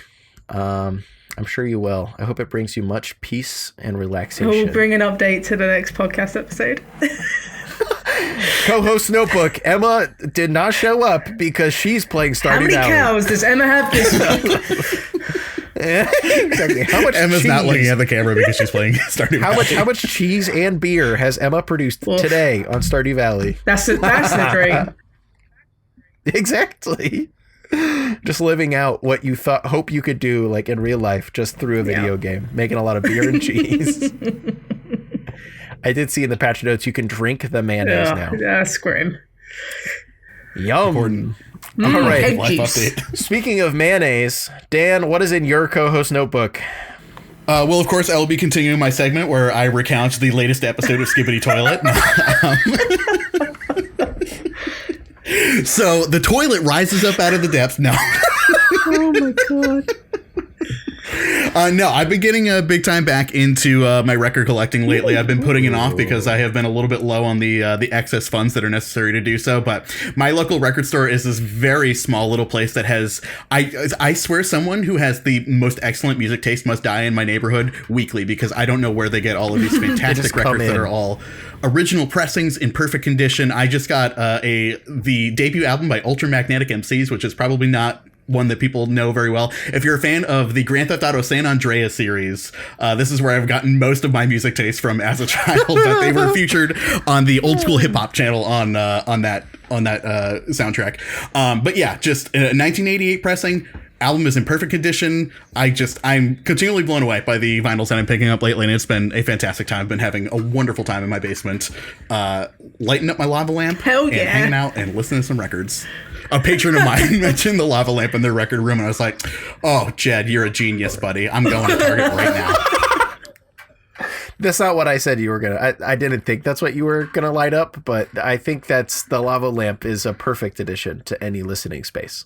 I'm sure you will. I hope it brings you much peace and relaxation. We'll bring an update to the next podcast episode. Co-host notebook. Emma did not show up because she's playing Stardew Valley. How many cows does Emma have this week? Exactly. How much Emma's cheese? not looking at the camera because she's playing Stardew Valley. How much cheese and beer has Emma produced today on Stardew Valley? That's the dream. Exactly. Just living out what you hope you could do like in real life just through a video game, making a lot of beer and cheese. I did see in the patch notes you can drink the mayonnaise now. That's grim. Yum. All right. Speaking of mayonnaise, Dan, what is in your co-host notebook? Well, of course, I will be continuing my segment where I recount the latest episode of Skibbity Toilet. So the toilet rises up out of the depths. No. Oh my god. No, I've been getting a big time back into my record collecting lately. I've been putting it off because I have been a little bit low on the excess funds that are necessary to do so. But my local record store is this very small little place that has, I swear, someone who has the most excellent music taste must die in my neighborhood weekly, because I don't know where they get all of these fantastic records that are all original pressings in perfect condition. I just got the debut album by Ultramagnetic MCs, which is probably not one that people know very well. If you're a fan of the Grand Theft Auto San Andreas series, this is where I've gotten most of my music taste from as a child. But they were featured on the Old School Hip Hop channel on that soundtrack. But yeah, just a 1988 pressing. Album is in perfect condition. I'm continually blown away by the vinyls that I'm picking up lately, and it's been a fantastic time. I've been having a wonderful time in my basement, lighting up my lava lamp, and hanging out and listening to some records. A patron of mine mentioned the lava lamp in their record room, and I was like, "Oh, Jed, you're a genius, buddy. I'm going to Target right now." That's not what I said you were gonna. I didn't think that's what you were gonna light up, but I think that's the lava lamp is a perfect addition to any listening space.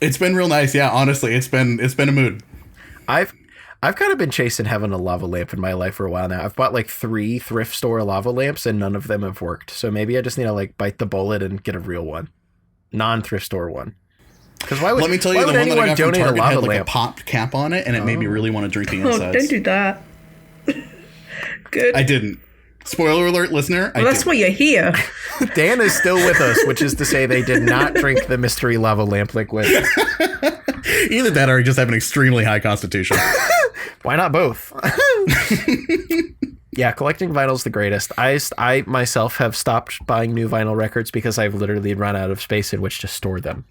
It's been real nice, yeah. Honestly, it's been a mood. I've kind of been chasing having a lava lamp in my life for a while now. I've bought like 3 thrift store lava lamps, and none of them have worked. So maybe I just need to like bite the bullet and get a real one, non-thrift store one. Because why would Let me tell you, the one that I got from Target had like lamp? a popped cap on it, and it made me really want to drink the insides. Oh, don't do that. Good. I didn't. Spoiler alert, listener. Well, that's why you're here. Dan is still with us, which is to say they did not drink the mystery lava lamp liquid. Either that or just have an extremely high constitution. Why not both? Yeah, collecting vinyl's the greatest. I myself have stopped buying new vinyl records because I've literally run out of space in which to store them.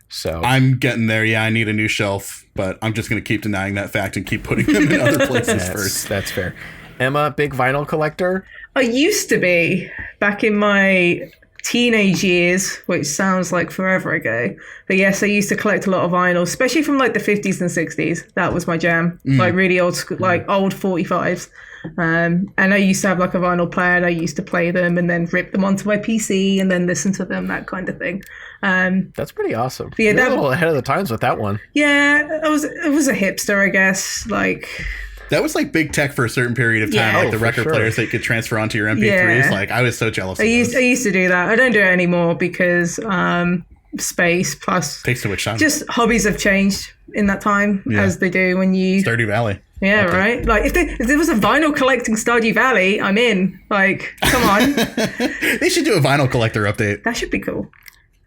So I'm getting there. Yeah, I need a new shelf, but I'm just going to keep denying that fact and keep putting them in other places first. That's fair. Emma, big vinyl collector? I used to be back in my teenage years, which sounds like forever ago. But yes, I used to collect a lot of vinyl, especially from like the 50s and 60s. That was my jam. Like really old school, like old 45s. And I used to have like a vinyl player, and I used to play them and then rip them onto my PC and then listen to them, that kind of thing. That's pretty awesome. Yeah, You're a little ahead of the times with that one. Yeah, it was a hipster, I guess. Like, that was like big tech for a certain period of time, like the record players that you could transfer onto your MP3s. Yeah. Like, I was so jealous of I used to do that. I don't do it anymore because space plus takes too much time. Just hobbies have changed in that time, as they do when you Stardew Valley. Yeah, right. Like if there was a vinyl collecting Stardew Valley, I'm in. Like, come on. They should do a vinyl collector update. That should be cool.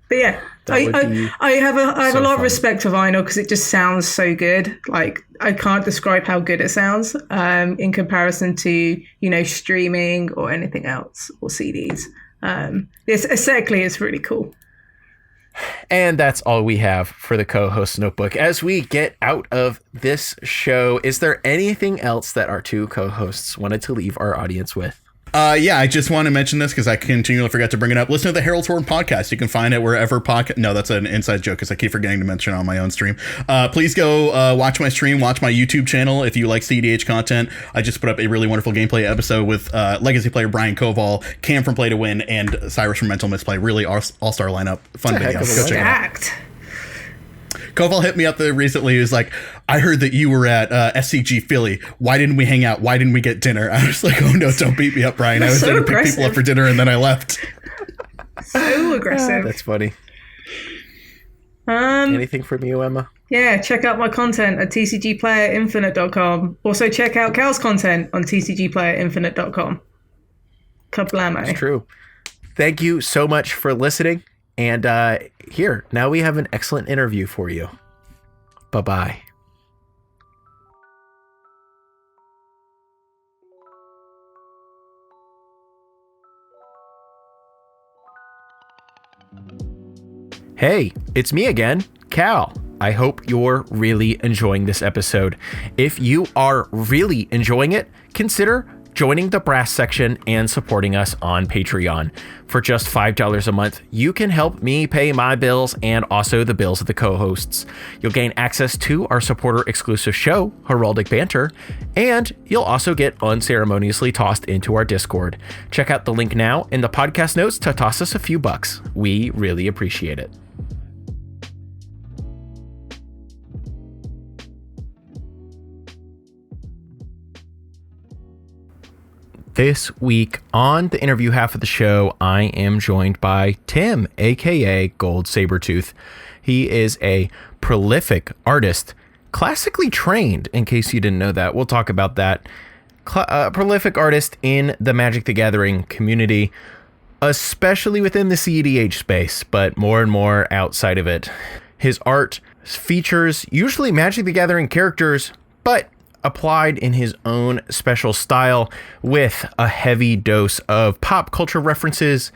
But yeah, I have a lot of respect for vinyl because it just sounds so good. Like, I can't describe how good it sounds in comparison to, streaming or anything else or CDs. Aesthetically, it's really cool. And that's all we have for the co-host notebook. As we get out of this show, is there anything else that our 2 co-hosts wanted to leave our audience with? Yeah, I just want to mention this because I continually forget to bring it up. Listen to the Herald Horn podcast. You can find it wherever podcast. No, that's an inside joke because I keep forgetting to mention it on my own stream. Please go watch my stream, watch my YouTube channel if you like CDH content. I just put up a really wonderful gameplay episode with legacy player Brian Koval, Cam from Play to Win, and Cyrus from Mental Misplay. Really all-star lineup. Fun video. Go check it out. Koval hit me up there recently. He was like, I heard that you were at SCG Philly. Why didn't we hang out? Why didn't we get dinner? I was like, oh no, don't beat me up, Brian. I was there to pick people up for dinner and then I left. So aggressive. That's funny. Anything from you, Emma? Yeah, check out my content at tcgplayerinfinite.com. Also check out Cal's content on tcgplayerinfinite.com. Kablamo. It's true. Thank you so much for listening. And here, now we have an excellent interview for you. Bye-bye. Hey, it's me again, Cal. I hope you're really enjoying this episode. If you are really enjoying it, consider joining the brass section and supporting us on Patreon. For just $5 a month, you can help me pay my bills and also the bills of the co-hosts. You'll gain access to our supporter exclusive show, Heraldic Banter, and you'll also get unceremoniously tossed into our Discord. Check out the link now in the podcast notes to toss us a few bucks. We really appreciate it. This week on the interview half of the show, I am joined by Tim, aka GoldSabertooth. He is a prolific artist, classically trained, in case you didn't know that. We'll talk about that. Prolific artist in the Magic the Gathering community, especially within the CEDH space, but more and more outside of it. His art features usually Magic the Gathering characters, but applied in his own special style with a heavy dose of pop culture references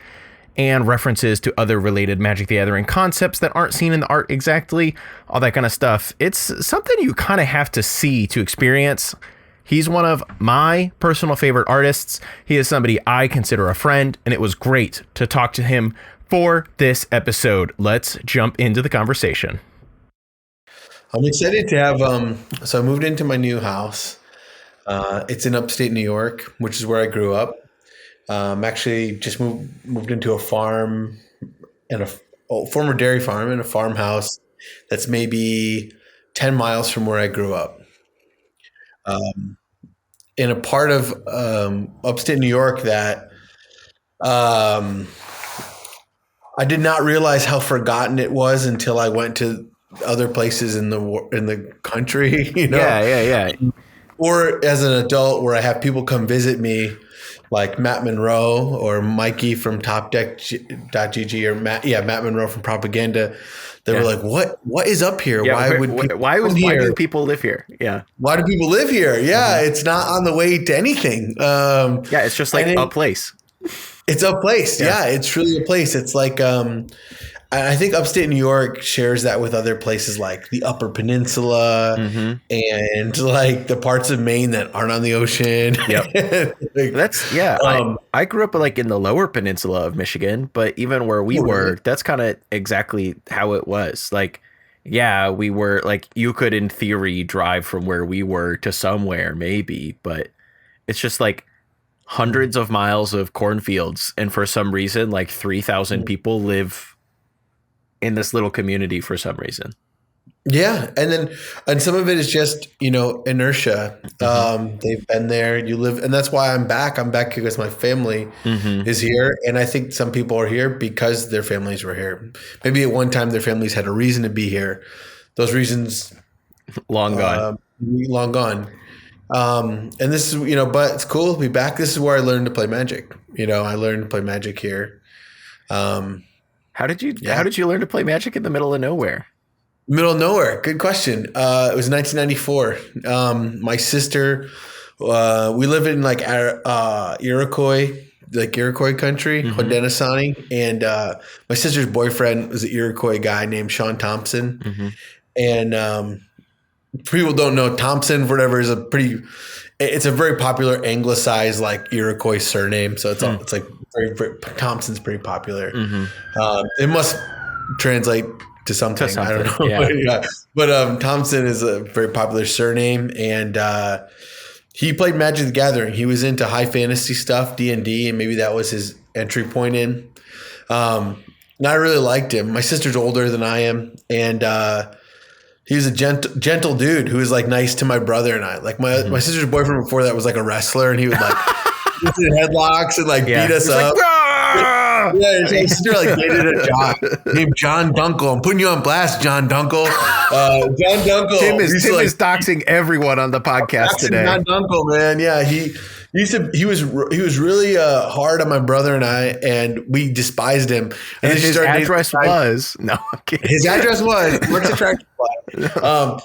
and references to other related Magic the Gathering concepts that aren't seen in the art exactly, all that kind of stuff. It's something you kind of have to see to experience. He's one of my personal favorite artists. He is somebody I consider a friend, and it was great to talk to him for this episode. Let's jump into the conversation. I'm excited to have, so I moved into my new house. It's in upstate New York, which is where I grew up. Actually just moved into a farm and a former dairy farm and a farmhouse that's maybe 10 miles from where I grew up. In a part of upstate New York that I did not realize how forgotten it was until I went to other places in the country, you know? Yeah. Or as an adult where I have people come visit me like Matt Monroe or Mikey from TopDeck.gg or Matt Monroe from Propaganda. They were like, what is up here? Yeah, why do people live here? Yeah. Why do people live here? Yeah. It's not on the way to anything. It's just like a place. It's a place. Yeah. It's truly a place. It's like, I think upstate New York shares that with other places like the Upper Peninsula and like the parts of Maine that aren't on the ocean. Yep. I grew up like in the Lower Peninsula of Michigan, but even where we were, that's kind of exactly how it was. Like, yeah, we were like, you could in theory drive from where we were to somewhere maybe, but it's just like hundreds of miles of cornfields. And for some reason, like 3,000 people live in this little community for some reason. Yeah. And some of it is just, inertia. They've been there, you live, and that's why I'm back. I'm back because my family is here. And I think some people are here because their families were here. Maybe at one time their families had a reason to be here. Those reasons long gone. And this is, but it's cool to be back. This is where I learned to play Magic. I learned to play Magic here. How did you learn to play Magic in the middle of nowhere? Middle of nowhere. Good question. It was 1994. My sister, we live in like Iroquois country, Haudenosaunee, and my sister's boyfriend was an Iroquois guy named Sean Thompson. And people don't know Thompson, whatever, it's a very popular anglicized like Iroquois surname. So it's like very Thompson's pretty popular. It must translate to something. I don't know. Yeah. But Thompson is a very popular surname, and he played Magic the Gathering. He was into high fantasy stuff, D&D, and maybe that was his entry point in. And I really liked him. My sister's older than I am, and he was a gentle dude who was like nice to my brother and I. Like my sister's boyfriend before that was like a wrestler, and he would like get in headlocks and like beat us up. Like, his sister like dated a jock named John Dunkel. I'm putting you on blast, John Dunkel. John Dunkel. Tim is doxing everyone on the podcast today. John Dunkel, man. Yeah, he was really hard on my brother and I, and we despised him. And his address was His address was works at Tractor Supply.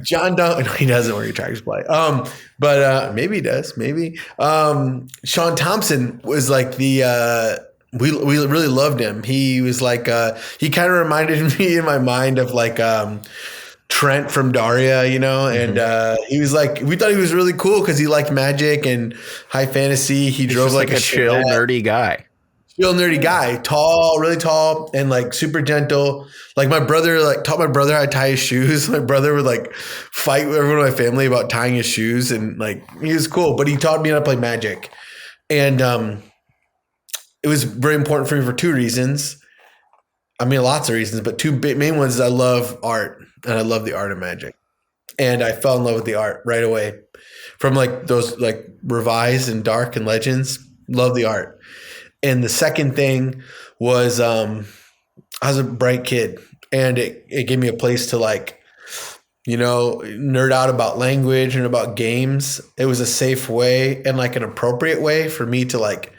John Duncan, no, he doesn't work at Tractor Supply. But maybe he does. Maybe Sean Thompson was like the. We really loved him. He was like he kind of reminded me in my mind of like Trent from Daria, and he was like, we thought he was really cool because he liked Magic and high fantasy. He drove like a chill, nerdy guy. Tall, really tall, and like super gentle. Like my brother, taught my brother how to tie his shoes. My brother would like fight with everyone in my family about tying his shoes, and like he was cool. But he taught me how to play Magic, and it was very important for me for two reasons. I mean, lots of reasons, but two main ones. I love art, and I love the art of Magic. and I fell in love with the art right away. From like those like Revised and Dark and Legends, love the art. And the second thing was I was a bright kid, and it gave me a place to like, nerd out about language and about games. It was a safe way and like an appropriate way for me to like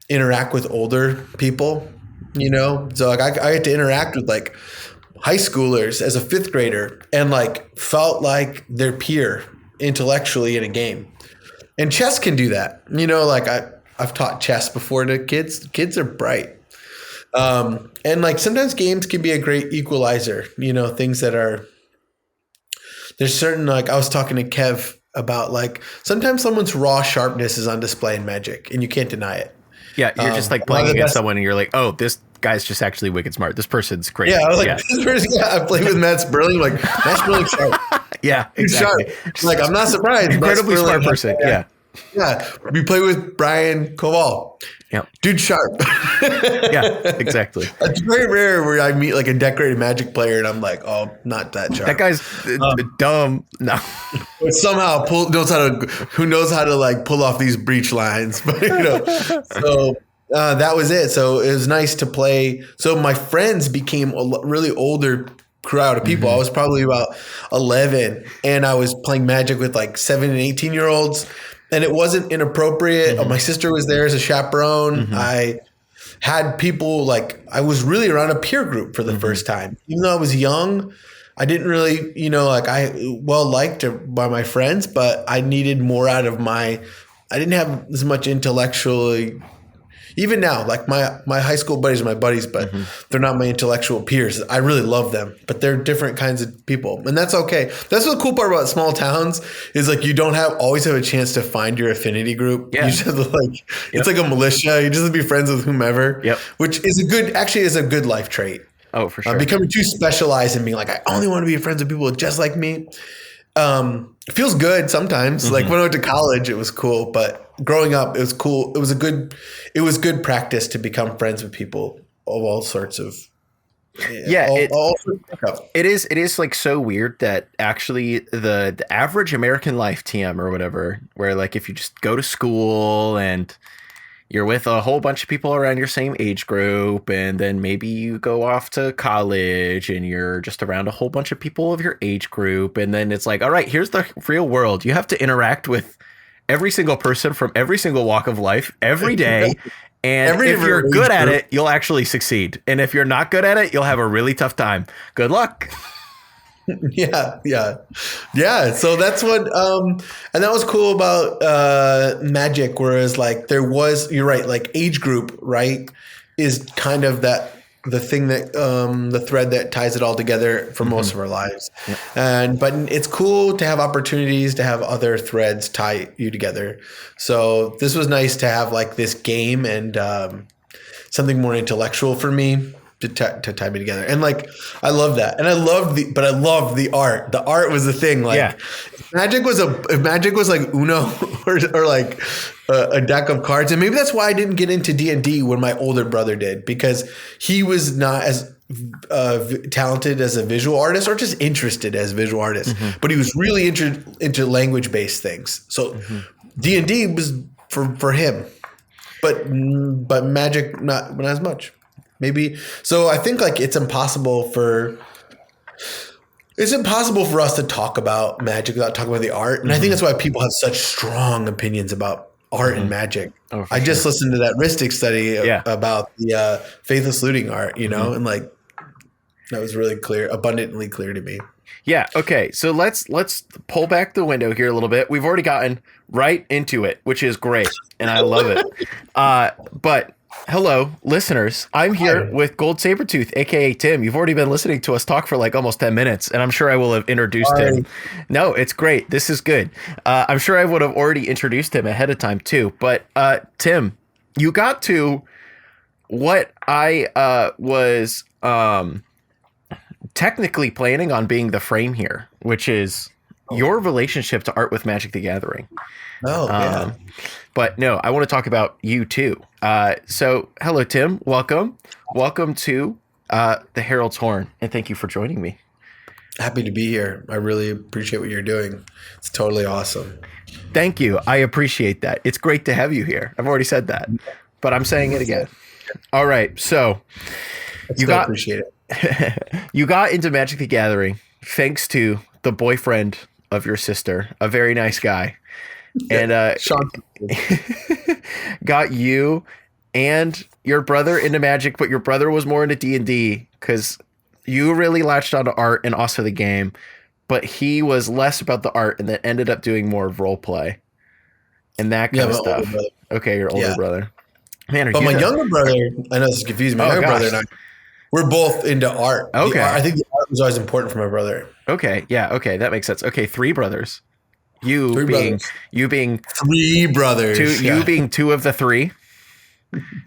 interact with older people, So like I get to interact with like high schoolers as a fifth grader and like felt like their peer intellectually in a game. And chess can do that. Like I've taught chess before to kids. Kids are bright. And like sometimes games can be a great equalizer, things that are, there's certain, like I was talking to Kev about like sometimes someone's raw sharpness is on display in Magic and you can't deny it. Yeah, you're just like playing against someone and you're like, oh, this guy's just actually wicked smart. This person's crazy. Yeah, I was like, this person, I played with Matt Sperling, like Matt Sperling sharp. Yeah, exactly. Sharp. Like I'm not surprised. Incredibly smart person. Yeah. Yeah. We play with Brian Koval. Yeah. Dude sharp. Yeah, exactly. It's very rare where I meet like a decorated Magic player and I'm like, oh, not that sharp. That guy's dumb. No. But somehow who knows how to like pull off these breach lines. But so that was it. So it was nice to play. So my friends became a really older crowd of people. I was probably about 11 and I was playing Magic with like 7 and 18-year-olds. And it wasn't inappropriate. My sister was there as a chaperone. I had people like, I was really around a peer group for the first time. Even though I was young, I didn't really, like I liked by my friends, but I needed more out of I didn't have as much intellectually. Even now, like my high school buddies are my buddies, but they're not my intellectual peers. I really love them, but they're different kinds of people, and that's okay. That's the cool part about small towns is like you don't always have a chance to find your affinity group. Yeah. You just have to like it's like a militia. You just have to be friends with whomever. Yep. Which is a good life trait. Oh, for sure. Becoming too specialized and being like I only want to be friends with people just like me. It feels good sometimes. Like when I went to college, it was cool, but growing up, it was cool. It was good practice to become friends with people of all sorts of. It is like so weird that actually the average American life TM or whatever, where like if you just go to school and you're with a whole bunch of people around your same age group, and then maybe you go off to college and you're just around a whole bunch of people of your age group. And then it's like, all right, here's the real world. You have to interact with every single person from every single walk of life every day. And if you're good at it, you'll actually succeed. And if you're not good at it, you'll have a really tough time. Good luck. Yeah. So that's what, and that was cool about Magic. Whereas like you're right, like age group, right, is kind of the thing that the thread that ties it all together for most of our lives. Yeah. But it's cool to have opportunities to have other threads tie you together. So this was nice to have like this game and something more intellectual for me. To tie me together. And like I love that. And I love the art. The art was the thing. Like if Magic was like Uno or like a deck of cards. And maybe that's why I didn't get into D&D when my older brother did, because he was not as talented as a visual artist or just interested as a visual artist, but he was really into language based things. So D&D was for him, but Magic not as much. Maybe. So I think like it's impossible for us to talk about Magic without talking about the art. And I think that's why people have such strong opinions about art and Magic. Oh, I just listened to that Ristic study about the faithless looting art, and like that was really clear, abundantly clear to me. Yeah. Okay. So let's pull back the window here a little bit. We've already gotten right into it, which is great. And I love it. But hello, listeners. I'm here with GoldSabertooth, aka Tim. You've already been listening to us talk for like almost 10 minutes, and I'm sure I will have introduced him. No, it's great. This is good. I'm sure I would have already introduced him ahead of time too. But Tim, you got to what I was technically planning on being the frame here, which is your relationship to art with Magic the Gathering. Oh, yeah. But no, I want to talk about you too. So hello, Tim. Welcome to the Herald's Horn, and thank you for joining me. Happy to be here. I really appreciate what you're doing. It's totally awesome. Thank you. I appreciate that. It's great to have you here. I've already said that, but I'm saying it again. All right. So Appreciate it. you got into Magic the Gathering thanks to the boyfriend of your sister, a very nice guy. And Sean got you and your brother into Magic, but your brother was more into D&D because you really latched onto art and also the game, but he was less about the art and then ended up doing more of role play and that kind of stuff. Okay, your older brother. Man, but my younger brother, I know this is confusing. My younger brother and I, we're both into art. Okay. I think the art was always important for my brother. Okay. Yeah. Okay. That makes sense. Okay. 3 brothers. You being three brothers. You being 2 of the 3.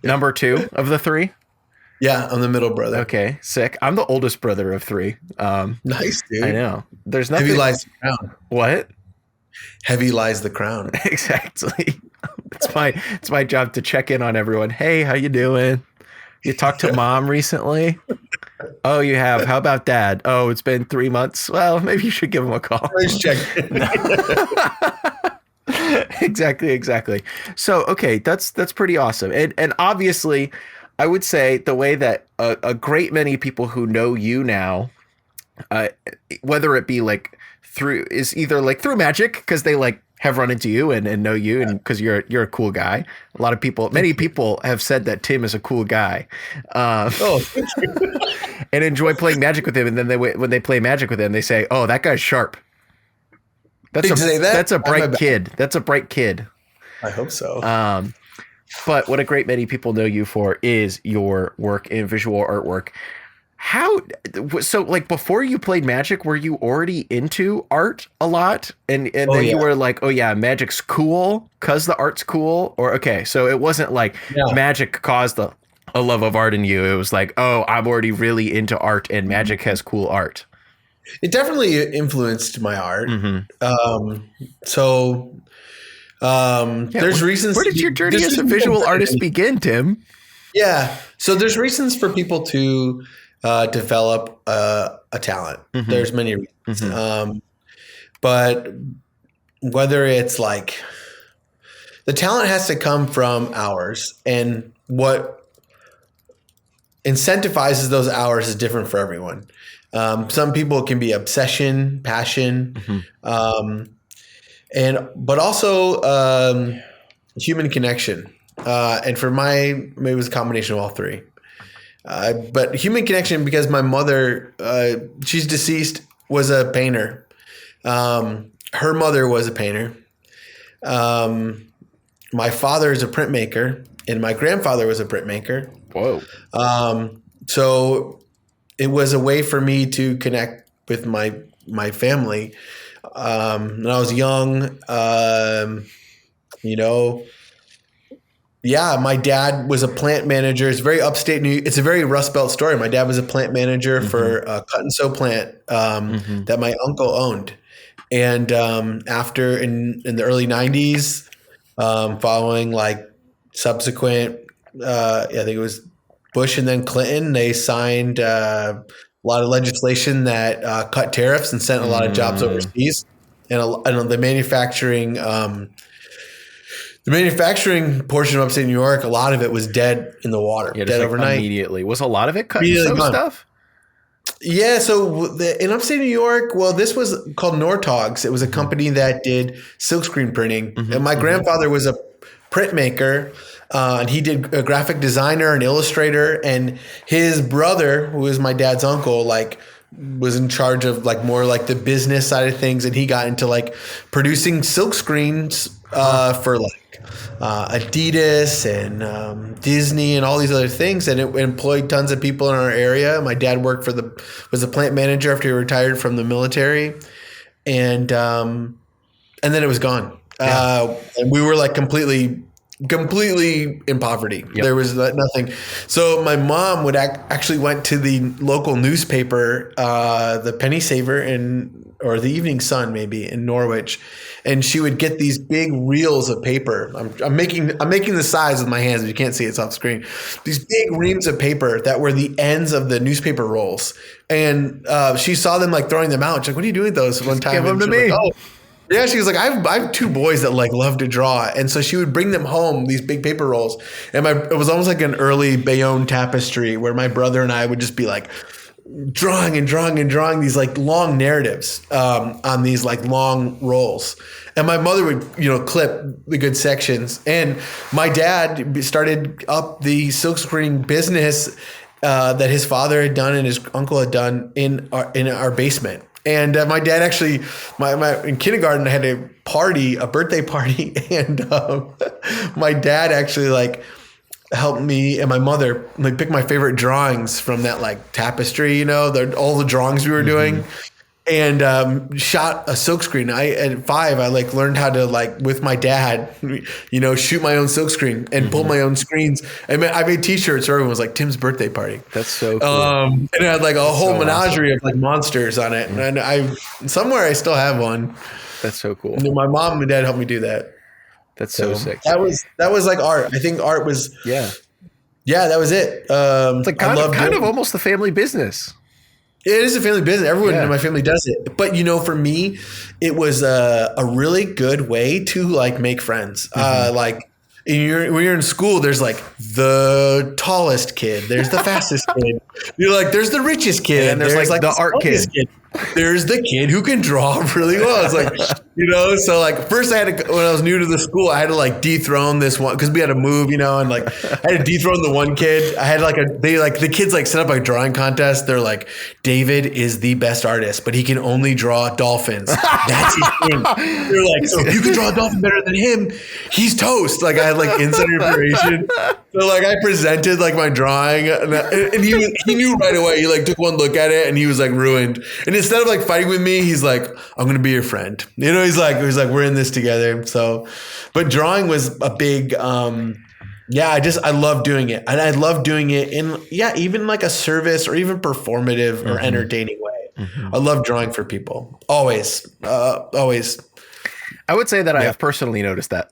Number 2 of the 3. Yeah, I'm the middle brother. Okay. Sick. I'm the oldest brother of 3. Nice, dude. I know. There's nothing. Heavy lies the crown. What? Heavy lies the crown. Exactly. It's my job to check in on everyone. Hey, how you doing? You talked to mom recently? Oh, you have. How about dad? Oh, it's been 3 months. Well, maybe you should give him a call. Let's check. Exactly. So, okay, that's pretty awesome. And obviously, I would say the way that a great many people who know you now, whether it be like through Magic because they like have run into you and know you and because you're a cool guy. Many people have said that Tim is a cool guy. And enjoy playing Magic with him. And then when they play Magic with him, they say, "Oh, that guy's sharp." That's a bright kid. That's a bright kid. I hope so. But what a great many people know you for is your work in visual artwork. So like before you played Magic, were you already into art a lot? And then you were like, oh yeah, Magic's cool because the art's cool? Or okay, so it wasn't like Magic caused a love of art in you. It was like, oh, I'm already really into art and Magic has cool art. It definitely influenced my art. Mm-hmm. There's reasons. Where did your journey as a visual artist begin, Tim? Yeah. So there's reasons for people to develop a talent. Mm-hmm. There's many reasons. Mm-hmm. But whether it's like the talent has to come from hours, and what incentivizes those hours is different for everyone. Some people can be obsession, passion, but also human connection. And for maybe it was a combination of all 3. But human connection because my mother, she's deceased, was a painter. Her mother was a painter. My father is a printmaker, and my grandfather was a printmaker. Whoa. So it was a way for me to connect with my family. When I was young, my dad was a plant manager. It's very upstate it's a very Rust Belt story. My dad was a plant manager for a cut and sew plant that my uncle owned. And after in the early 90s, following like subsequent, I think it was Bush and then Clinton, they signed a lot of legislation that cut tariffs and sent a lot of jobs overseas. And the manufacturing portion of upstate New York, a lot of it was dead in the water, dead overnight. Immediately. Was a lot of it cut and sew stuff? Yeah. So in upstate New York, this was called Nortogs. It was a company that did silkscreen printing. And my grandfather was a printmaker. And he did a graphic designer and illustrator. And his brother, who was my dad's uncle, was in charge of more like the business side of things. And he got into producing silk screens for Adidas and Disney and all these other things, and it employed tons of people in our area. My dad was a plant manager after he retired from the military, and then it was gone. And we were completely in poverty. Yep. There was nothing. So my mom would actually went to the local newspaper, the Penny Saver in or the Evening Sun maybe in Norwich, and she would get these big reels of paper. I'm making the size with my hands. If you can't see, it's off screen. These big reams of paper that were the ends of the newspaper rolls, and she saw them like throwing them out. She's like, "What are you doing with those?" One time, give them to me. Like, oh. Yeah, she was like, I have two boys that like love to draw, and so she would bring them home, these big paper rolls, and it was almost like an early Bayonne tapestry where my brother and I would just be like drawing these like long narratives on these like long rolls, and my mother would clip the good sections, and my dad started up the silkscreening business that his father had done and his uncle had done in our basement. And my dad actually, in kindergarten, I had a birthday party, and my dad actually like helped me and my mother like pick my favorite drawings from that like tapestry, all the drawings we were doing. And shot a silkscreen. At 5, I like learned how to like with my dad, shoot my own silkscreen and pull my own screens. And I made T-shirts. Everyone was like Tim's birthday party. That's so cool. And it had like a whole menagerie of like monsters on it. And I somewhere I still have one. That's so cool. And my mom and dad helped me do that. That's so sick. That was like art. I think art was yeah. That was it. It's like kind of almost the family business. It is a family business. Everyone in my family does it. But, for me, it was a really good way to like make friends. Like when you're in school, there's like the tallest kid. There's the fastest kid. You're like, there's the richest kid. And there's like the art kid. There's the kid who can draw really well. It's like, so like first I had to, when I was new to the school, I had to like dethrone this one because we had to move, and like I had to dethrone the one kid. I had the kids like set up a drawing contest. They're like, David is the best artist, but he can only draw dolphins. That's his thing. They're like, so if you can draw a dolphin better than him, he's toast. Like I had like insider information. So like I presented like my drawing and he knew right away. He like took one look at it and he was like ruined. And instead of like fighting with me, he's like, I'm going to be your friend. He's like, we're in this together. So, but drawing was a big, I love doing it. And I love doing it in, even like a service or even performative or entertaining way. I love drawing for people. Always. I would say that I have personally noticed that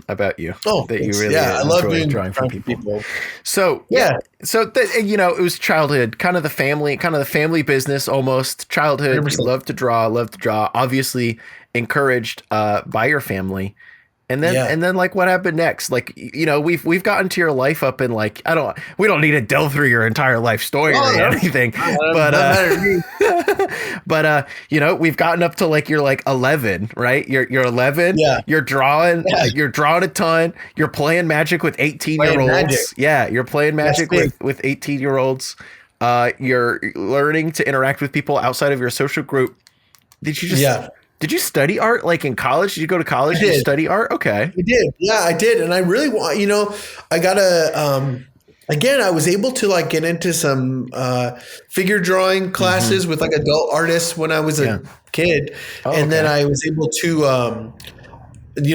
about you. Oh, that you really I love doing drawing for people. So it was childhood, kind of the family business almost. Childhood, 100%. You love to draw. Obviously encouraged by your family. And then like what happened next? Like, we've gotten to your life up in like, we don't need to delve through your entire life story or anything, but we've gotten up to like, you're like 11, right? You're 11. Yeah. You're drawing a ton. You're playing Magic with 18-year-olds. Yeah. You're playing Magic with 18-year-olds. You're learning to interact with people outside of your social group. Did you study art like in college? Did you go to college and study art? Okay. I did. Yeah, I did. And I really want, I got again, I was able to like get into some figure drawing classes with like adult artists when I was a kid. Then I was able to,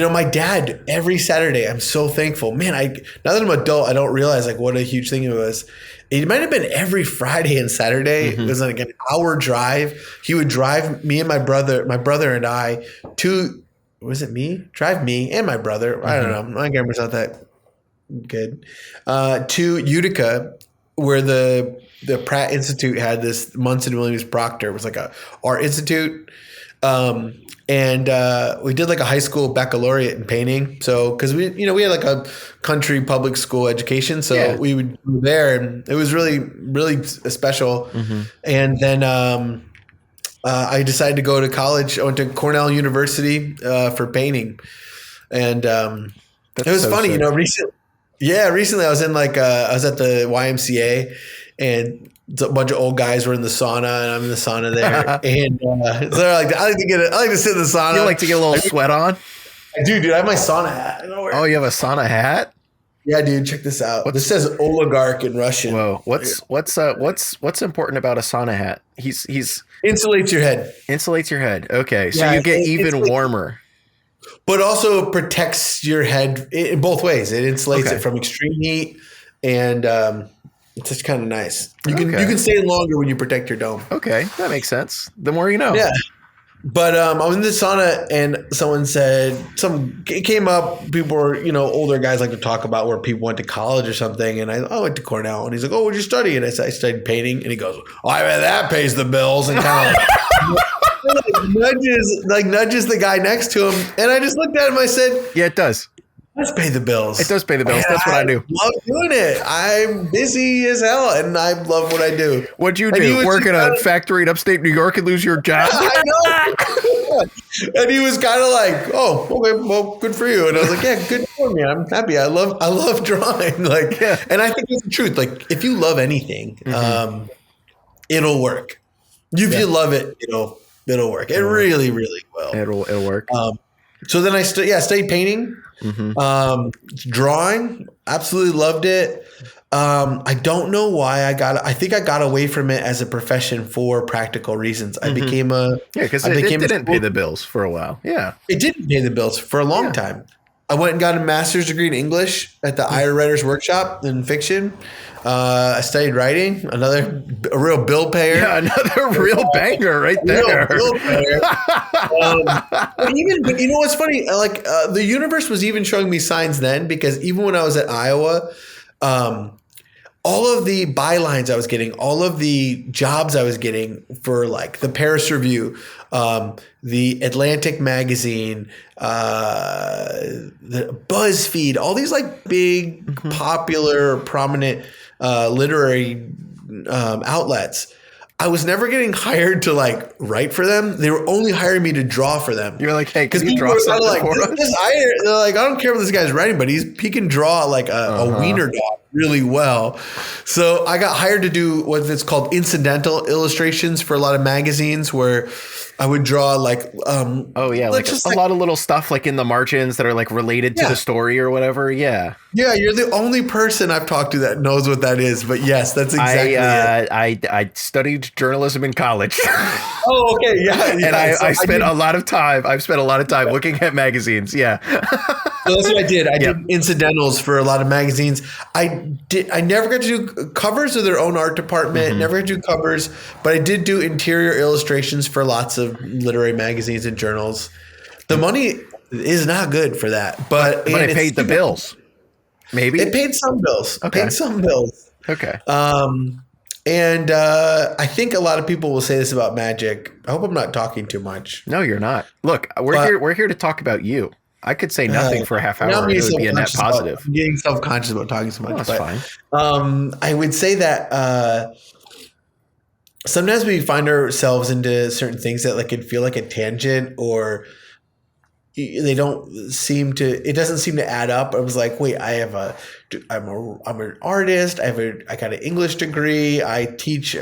my dad every Saturday, I'm so thankful, man. Now that I'm an adult, I don't realize like what a huge thing it was. It might have been every Friday and Saturday. It was like an hour drive. He would drive me and my brother and I to, drive me and my brother. I don't know. My grammar's not that good. To Utica, where the Pratt Institute had this. Munson Williams Proctor was like a art institute. And we did like a high school baccalaureate in painting. So, because we had like a country public school education, so we would go there, and it was really, really special. And then I decided to go to college. I went to Cornell University for painting, and it was so funny, sick. Recently I was in like I was at the YMCA, and a bunch of old guys were in the sauna, and I'm in the sauna there. And so they're like, I like to sit in the sauna. You like to get a little sweat on? I do, dude. I have my sauna hat. Oh, you have a sauna hat? Yeah, dude. Check this out. This says oligarch in Russian. Whoa. What's important about a sauna hat? He's insulates your head. Insulates your head. Okay, so you get even warmer. But also protects your head in both ways. It insulates it from extreme heat, and it's just kind of nice. You can stay longer when you protect your dome. Okay, that makes sense. The more you know. Yeah. But I was in the sauna and someone said it came up. People were, older guys like to talk about where people went to college or something. And I went to Cornell, and he's like, "Oh, what'd you study?" And I said, "I studied painting." And he goes, "Oh, I bet that pays the bills." And kind of nudges the guy next to him. And I just looked at him. I said, Yeah, it does. Let's pay the bills. It does pay the bills. And That's what I do. love doing it. I'm busy as hell, and I love what I do. What'd you And he do? was Work in just a factory in upstate New York and lose your job? I know. And he was kind of like, "Oh, okay, well, good for you." And I was like, "Yeah, good for me. I'm happy. I love drawing." Like, Yeah. And I think it's the truth. Like, if you love anything, it'll work. If you love it, it'll work. It really, really will. It'll work. So then I studied painting, drawing. Absolutely loved it. I don't know why I think I got away from it as a profession for practical reasons. I became because it didn't pay the bills for a while. Yeah. It didn't pay the bills for a long time. I went and got a master's degree in English at the Ira Writers Workshop in fiction. I studied writing, a real bill payer. Yeah, another real banger right there. Real bill payer. But you know what's funny? Like the universe was even showing me signs then, because even when I was at Iowa, all of the bylines I was getting, all of the jobs I was getting for like the Paris Review, the Atlantic Magazine, the BuzzFeed, all these like big, popular, prominent literary outlets. I was never getting hired to like write for them. They were only hiring me to draw for them. You're like, "Hey, can you draw something like, for us?" They're like, "I don't care what this guy's writing, but he can draw like a wiener dog really well." So I got hired to do what it's called incidental illustrations for a lot of magazines, where I would draw like like a lot of little stuff like in the margins that are like related to the story or whatever. Yeah. Yeah, you're the only person I've talked to that knows what that is. But yes, that's exactly it. I studied journalism in college. Oh, okay, yeah. And I spent a lot of time. I've spent a lot of time looking at magazines. Yeah. So that's what I did. I did incidentals for a lot of magazines. I never got to do covers of their own art department. Never got to do covers, but I did do interior illustrations for lots of literary magazines and journals. The money is not good for that, but it paid the bills. Maybe it paid some bills. Okay. Paid some bills. Okay. And I think a lot of people will say this about magic. I hope I'm not talking too much. No, you're not. Look, we're here to talk about you. I could say nothing for a half hour. It would be a net positive. I'm getting self-conscious about talking so much. That's fine. I would say that sometimes we find ourselves into certain things that like can feel like a tangent, or they don't seem to. It doesn't seem to add up. I was like, wait, I'm an artist. I got an English degree. I teach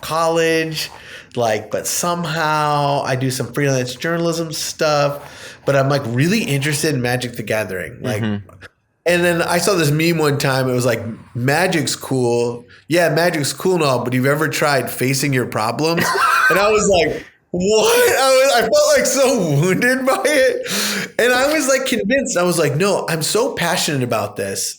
college, but somehow I do some freelance journalism stuff. But I'm like really interested in Magic the Gathering. And then I saw this meme one time. It was like, "Magic's cool. Yeah, magic's cool and all, but have you ever tried facing your problems?" And I was like, what? I felt like so wounded by it. And I was like convinced. I was like, no, I'm so passionate about this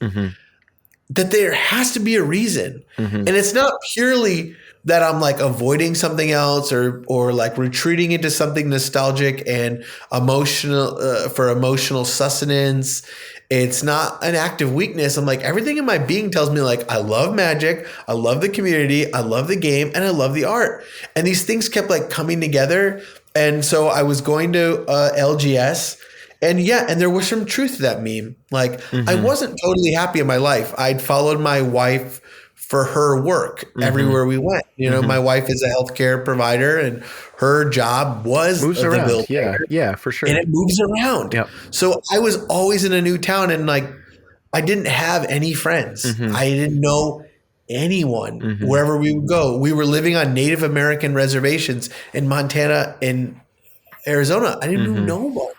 that there has to be a reason. And it's not purely that I'm like avoiding something else or like retreating into something nostalgic and emotional for emotional sustenance. It's not an act of weakness. I'm like, everything in my being tells me like, I love Magic. I love the community. I love the game, and I love the art. And these things kept like coming together. And so I was going to LGS, and there was some truth to that meme. Like I wasn't totally happy in my life. I'd followed my wife for her work everywhere we went. My wife is a healthcare provider, and her job was moves the around. bill Yeah, payer. yeah, for sure. And it moves around. Yep. So I was always in a new town, and like I didn't have any friends. I didn't know anyone wherever we would go. We were living on Native American reservations in Montana and Arizona. I didn't know nobody.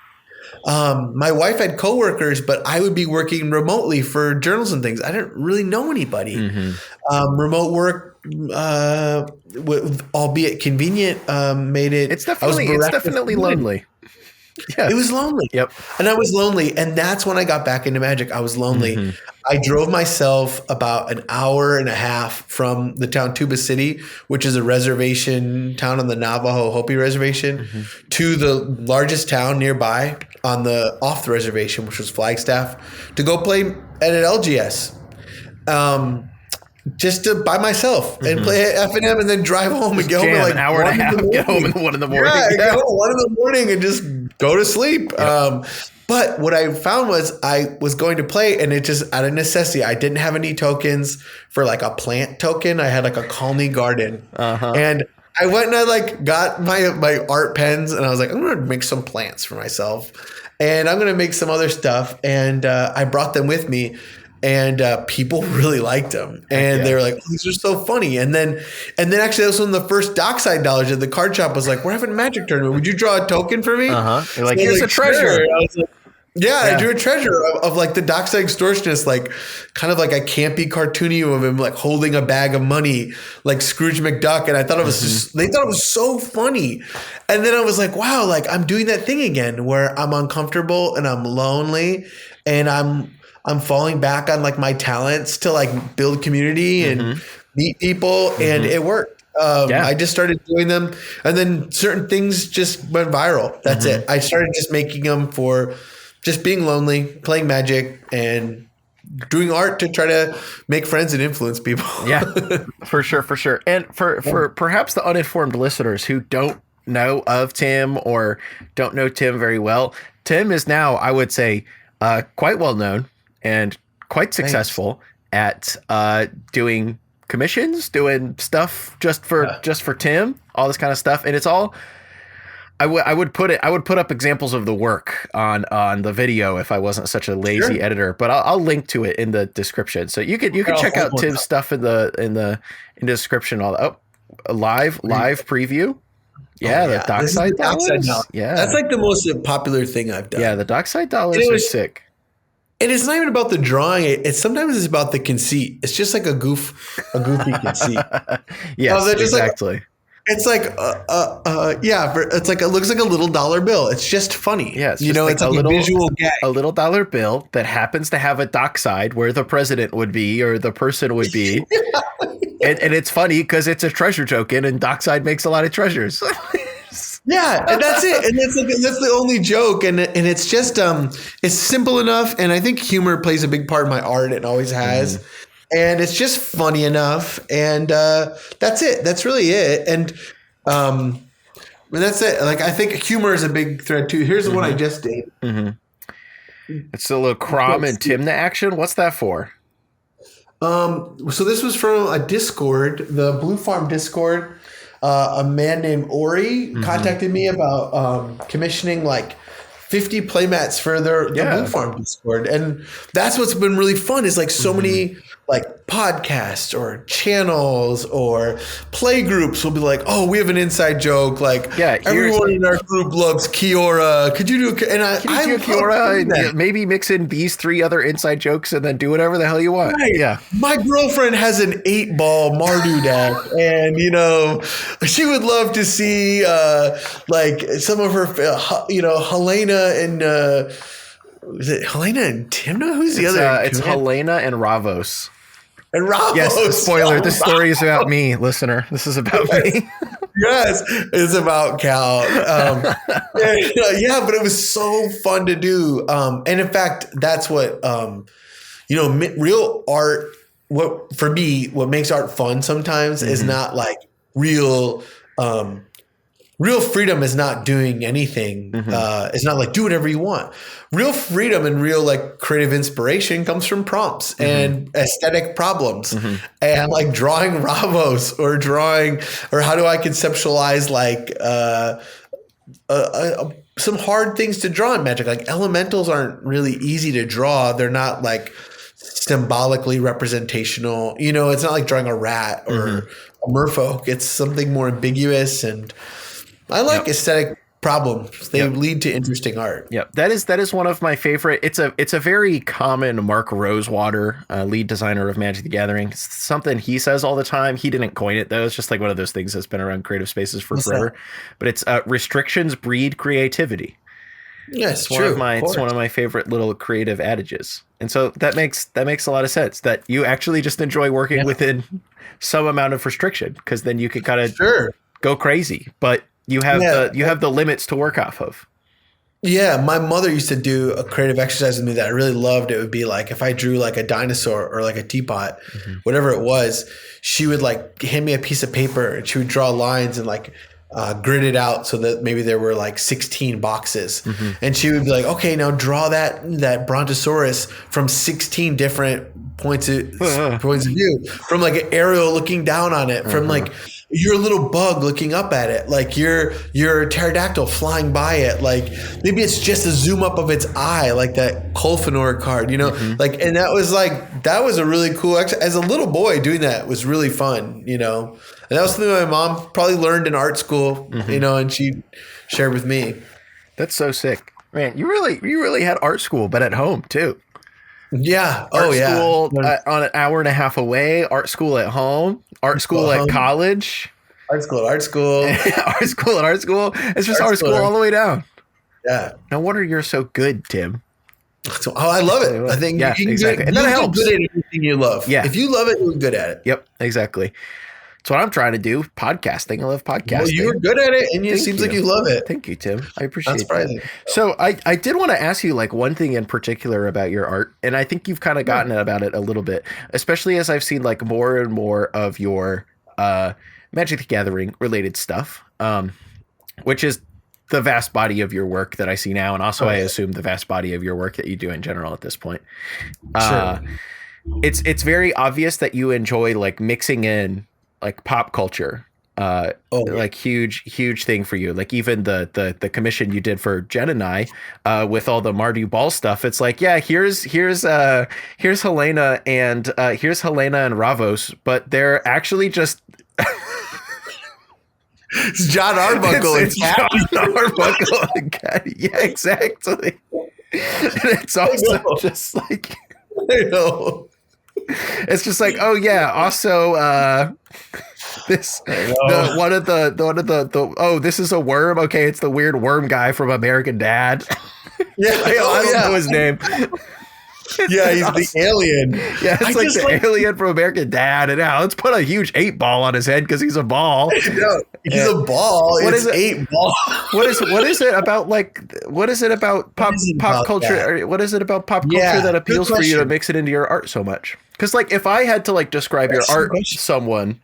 My wife had coworkers, but I would be working remotely for journals and things. I didn't really know anybody. Remote work, albeit convenient, made it. It's definitely lonely. Yeah. It was lonely. Yep. And I was lonely. And that's when I got back into Magic. I was lonely. I drove myself about an hour and a half from the town Tuba City, which is a reservation town on the Navajo Hopi reservation, to the largest town nearby off the reservation, which was Flagstaff, to go play at an LGS. Just to by myself and play F&M and then drive home and get home at an hour and a half, get home at 1 in the morning. Yeah, get home at 1 in the morning and just go to sleep. But what I found was I was going to play, and it just out of necessity, I didn't have any tokens for like a plant token. I had like a colony garden, and I went and I like got my art pens, and I was like, I'm going to make some plants for myself, and I'm going to make some other stuff, and I brought them with me. And people really liked them, and they were like, "Oh, these are so funny." And then actually, that was one of the first dockside dollars at the card shop. Was like, "We're having a magic tournament. Would you draw a token for me?" You're like, "Here's a treasure." Sure. I was like, I drew a treasure of like the dockside extortionist, like kind of like a campy cartoony of him like holding a bag of money, like Scrooge McDuck. And I thought it was just, they thought it was so funny. And then I was like, wow, like I'm doing that thing again where I'm uncomfortable and I'm lonely and I'm falling back on like my talents to like build community and meet people, and it worked. I just started doing them, and then certain things just went viral. That's it. I started just making them for just being lonely, playing Magic, and doing art to try to make friends and influence people. Yeah, for sure. And for perhaps the uninformed listeners who don't know of Tim or don't know Tim very well, Tim is now, I would say, quite well known and quite successful at doing commissions, doing stuff just for Tim, all this kind of stuff, and it's all. I would put up examples of the work on the video if I wasn't such a lazy editor, but I'll link to it in the description, so you can check out Tim's stuff in the description. All live preview. Yeah, the dockside dollars. Yeah, that's like the most popular thing I've done. Yeah, the dockside dollars are sick. And it's not even about the drawing. It's sometimes it's about the conceit. It's just like a goofy conceit. Yes, exactly. It's like, it's like, it looks like a little dollar bill. It's just funny. Yeah, it's like a visual gag. A little dollar bill that happens to have a dockside where the president would be or the person would be. and it's funny because it's a treasure token, and dockside makes a lot of treasures. Yeah, and that's it. And that's the only joke. And it's just it's simple enough. And I think humor plays a big part in my art. It always has. And it's just funny enough. And that's it. That's really it. And that's it. Like I think humor is a big thread too. Here's the one I just did. It's a little Crom and Timna action. What's that for? So this was from a Discord, the Blue Farm Discord. A man named Ori contacted me about commissioning like 50 playmats for the Blue Farm Discord. And that's what's been really fun is like so many like podcasts or channels or play groups will be like, oh, we have an inside joke. Like everyone in our group loves Kiora. Could you do I Kiora and maybe mix in these 3 other inside jokes and then do whatever the hell you want. Right. Yeah. My girlfriend has an 8-ball Mardu deck, and she would love to see like some of her Helena and is it Helena and Timna? Who's the other? It's Helena and Ravos. And Ravos. Yes, spoiler. This story is about me, listener. This is about me. Yes, it's about Cal. But it was so fun to do. And in fact, that's what real art. What makes art fun sometimes is not like real. Real freedom is not doing anything. It's not like do whatever you want. Real freedom and real like creative inspiration comes from prompts and aesthetic problems and like drawing Ravos or how do I conceptualize like some hard things to draw in Magic. Like elementals aren't really easy to draw. They're not like symbolically representational. It's not like drawing a rat or a merfolk. It's something more ambiguous, and I like aesthetic problems. They lead to interesting art. Yep. That is one of my favorite. It's a very common Mark Rosewater, lead designer of Magic the Gathering. It's something he says all the time. He didn't coin it though. It's just like one of those things that's been around creative spaces for forever. But it's restrictions breed creativity. Yeah, It's one of my it's one of my favorite little creative adages. And so that makes a lot of sense that you actually just enjoy working within some amount of restriction, because then you can kind of go crazy, but you have the limits to work off of. Yeah, my mother used to do a creative exercise with me that I really loved. It would be like if I drew like a dinosaur or like a teapot, whatever it was, she would like hand me a piece of paper and she would draw lines and like grid it out so that maybe there were like 16 boxes. And she would be like, okay, now draw that brontosaurus from 16 different points of view, from like an aerial looking down on it, from like you're a little bug looking up at it, like you're a pterodactyl flying by it, like maybe it's just a zoom up of its eye, like that Kolfanor card, you know, like, and that was a really cool as a little boy doing that was really fun, you know. And that was something my mom probably learned in art school, you know, and she shared with me. That's so sick, man. You really had art school, but at home too. Yeah. Art school on an hour and a half away. Art school at home. Art school at college. Art school at art school. Art school at art school. It's just art school all the way down. Yeah. No wonder you're so good, Tim. So, I love it. I think exactly. And that helps. Good at anything you love. Yeah. If you love it, you're good at it. Yep. Exactly. That's what I'm trying to do. Podcasting. I love podcasting. Well, you're good at it, and it seems like you love it. Thank you, Tim. I appreciate surprising. That. So I did want to ask you like one thing in particular about your art, and I think you've kind of gotten about it a little bit, especially as I've seen like more and more of your Magic the Gathering related stuff, which is the vast body of your work that I see now, and also I assume the vast body of your work that you do in general at this point. Sure. It's very obvious that you enjoy like mixing in like pop culture, like huge thing for you. Like even the commission you did for Jen and I, with all the Mardu Ball stuff. It's like, yeah, here's Helena and Ravos, but they're actually just it's John Arbuckle. It's John Arbuckle and Caddy. Yeah, exactly. And it's also just like, I know. It's just like, oh yeah, also this one of the oh, this is a worm. Okay, it's the weird worm guy from American Dad. Yeah, I don't know his name. Yeah, he's the alien. Yeah, it's like the alien from American Dad. And now let's put a huge 8-ball on his head because he's a ball. No, he's a ball. What it's is it? 8-ball. What is it about pop culture? What is it about pop culture that appeals for you to mix it into your art so much? Because like if I had to like describe your art to someone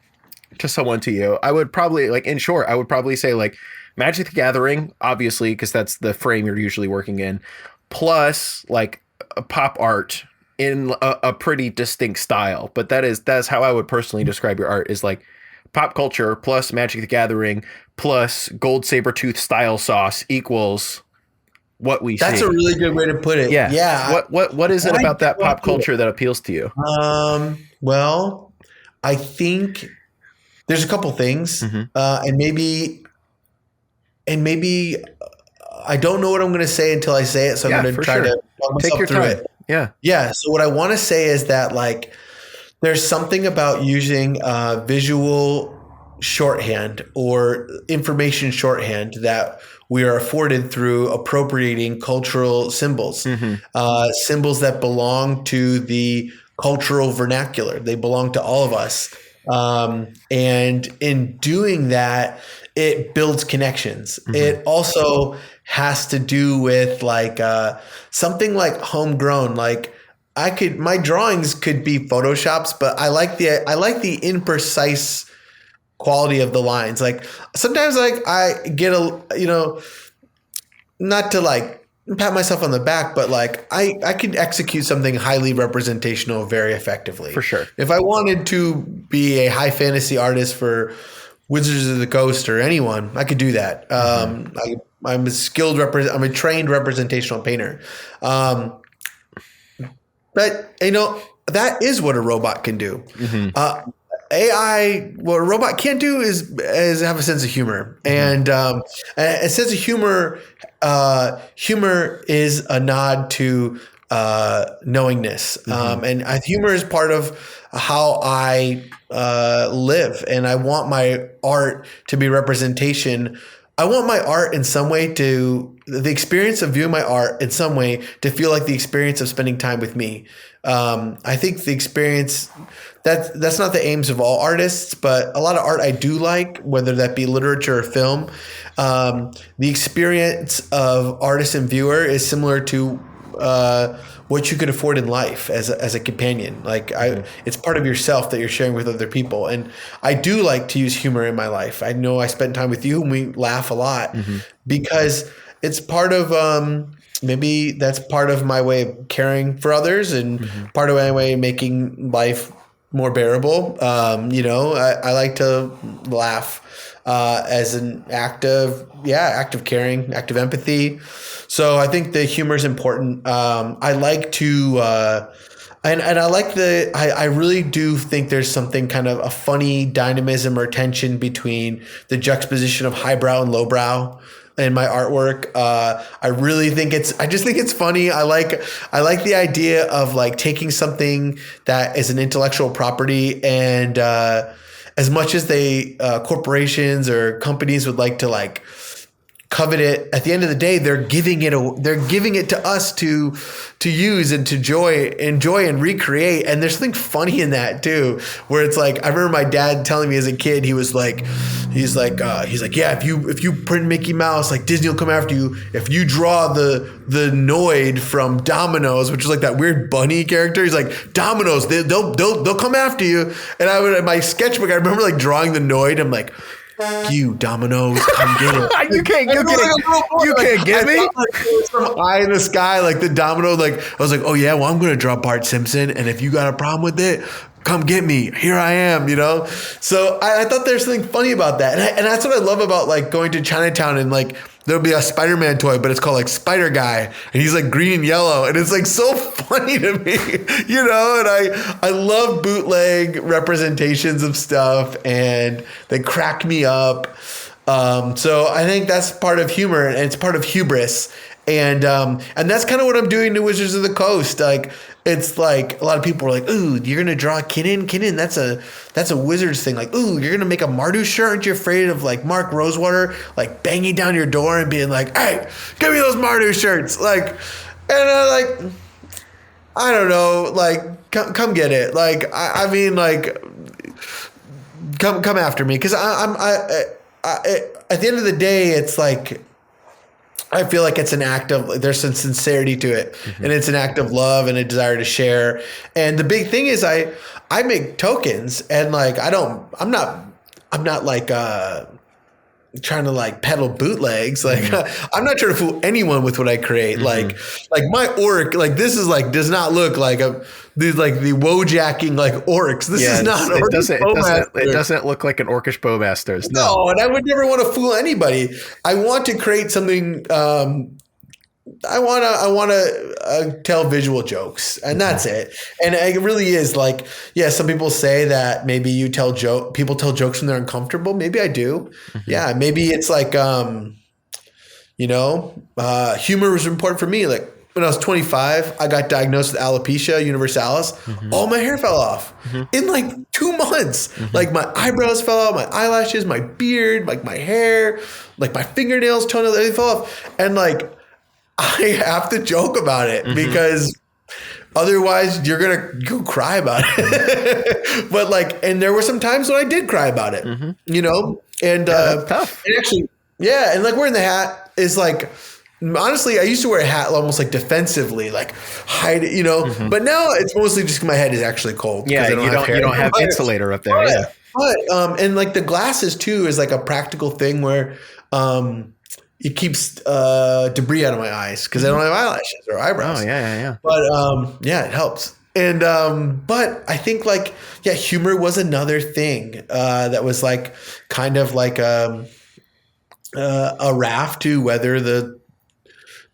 to you, I would probably like, in short, I would probably say like Magic the Gathering, obviously, because that's the frame you're usually working in, plus like a pop art in a pretty distinct style. But that's how I would personally describe your art, is like pop culture plus Magic the Gathering plus GoldSabertooth style sauce equals what we see. That's a really good way to put it. Yeah. Yeah. What is it about that pop culture that appeals to you? Well, I think there's a couple things, and maybe I don't know what I'm going to say until I say it. So I'm going to try to walk myself through it. Yeah. Yeah. So what I want to say is that like, there's something about using visual shorthand or information shorthand that we are afforded through appropriating cultural symbols, symbols that belong to the cultural vernacular. They belong to all of us. And in doing that, it builds connections. It also has to do with like something like homegrown. Like my drawings could be photoshops, but I like the imprecise quality of the lines. Like sometimes like I get not to like pat myself on the back, but like I can execute something highly representational very effectively. For sure. If I wanted to be a high fantasy artist for Wizards of the Coast or anyone, I could do that. I'm a trained representational painter. But that is what a robot can do. AI, what a robot can't do is have a sense of humor, and a sense of humor. Humor is a nod to knowingness, and humor is part of how I live, and I want my art to be representation. I want my art in some way the experience of viewing my art in some way to feel like the experience of spending time with me. I think the experience that's not the aims of all artists, but a lot of art I do like, whether that be literature or film. The experience of artist and viewer is similar to what you could afford in life as a companion. Like it's part of yourself that you're sharing with other people. And I do like to use humor in my life. I know I spent time with you and we laugh a lot because it's part of, maybe that's part of my way of caring for others and part of my way of making life more bearable. I like to laugh as an act of caring, act of empathy. So I think the humor is important. I like to, I really do think there's something kind of a funny dynamism or tension between the juxtaposition of highbrow and lowbrow in my artwork. I just think it's funny. I like the idea of like taking something that is an intellectual property and, as much as corporations or companies would like to like covet it, at the end of the day, they're giving it to us to use and to enjoy and recreate. And there's something funny in that too, where it's like, I remember my dad telling me as a kid, he's like, yeah, if you print Mickey Mouse, like Disney will come after you. If you draw the Noid from Domino's, which is like that weird bunny character, he's like, Domino's, they'll come after you. And in my sketchbook, I remember like drawing the Noid. I'm like, you Domino's, come get it. You can't get me. Some eye in the sky, like the domino. Like I was like, oh yeah, well I'm gonna draw Bart Simpson, and if you got a problem with it, come get me. Here I am, So I thought there's something funny about that, and that's what I love about like going to Chinatown and like there'll be a Spider-Man toy, but it's called like Spider Guy, and he's like green and yellow, and it's like so funny to me, And I love bootleg representations of stuff, and they crack me up. So I think that's part of humor, and it's part of hubris, and that's kind of what I'm doing to Wizards of the Coast. Like it's like a lot of people are like, "Ooh, you're gonna draw Kinnan? That's a Wizards thing." Like, "Ooh, you're gonna make a Mardu shirt? Aren't you afraid of like Mark Rosewater like banging down your door and being like, 'Hey, give me those Mardu shirts'?" Like, and I don't know, like come get it. Like I mean, like come after me, because I at the end of the day, it's like, I feel like it's an act of, there's some sincerity to it, and it's an act of love and a desire to share. And the big thing is I make tokens, and like, I'm not like, trying to like peddle bootlegs. Like I'm not trying to fool anyone with what I create. Like my orc, like this is like, does not look like these like the wojacking like orcs. This is not an it doesn't look like an orcish bowmasters. No, and I would never want to fool anybody. I want to create something. I want to tell visual jokes, and that's it. And it really is like, yeah, some people say that maybe people tell jokes when they're uncomfortable. Maybe I do. Yeah. Maybe it's like, humor was important for me. Like when I was 25, I got diagnosed with alopecia universalis. All my hair fell off in like 2 months. Like my eyebrows fell out, my eyelashes, my beard, like my hair, like my fingernails, toenails, everything fell off. And like, I have to joke about it because otherwise you're going to go cry about it. But like, and there were some times when I did cry about it, and that's tough. And actually, yeah. And like wearing the hat is like, honestly, I used to wear a hat almost like defensively, like hide it, but now it's mostly just 'cause my head is actually cold. Yeah. You don't have insulator up there. Yeah. But, and like the glasses too is like a practical thing where, it keeps debris out of my eyes because I don't have eyelashes or eyebrows. Oh, yeah. But it helps. And but I think like, yeah, humor was another thing that was like kind of like a raft to weather the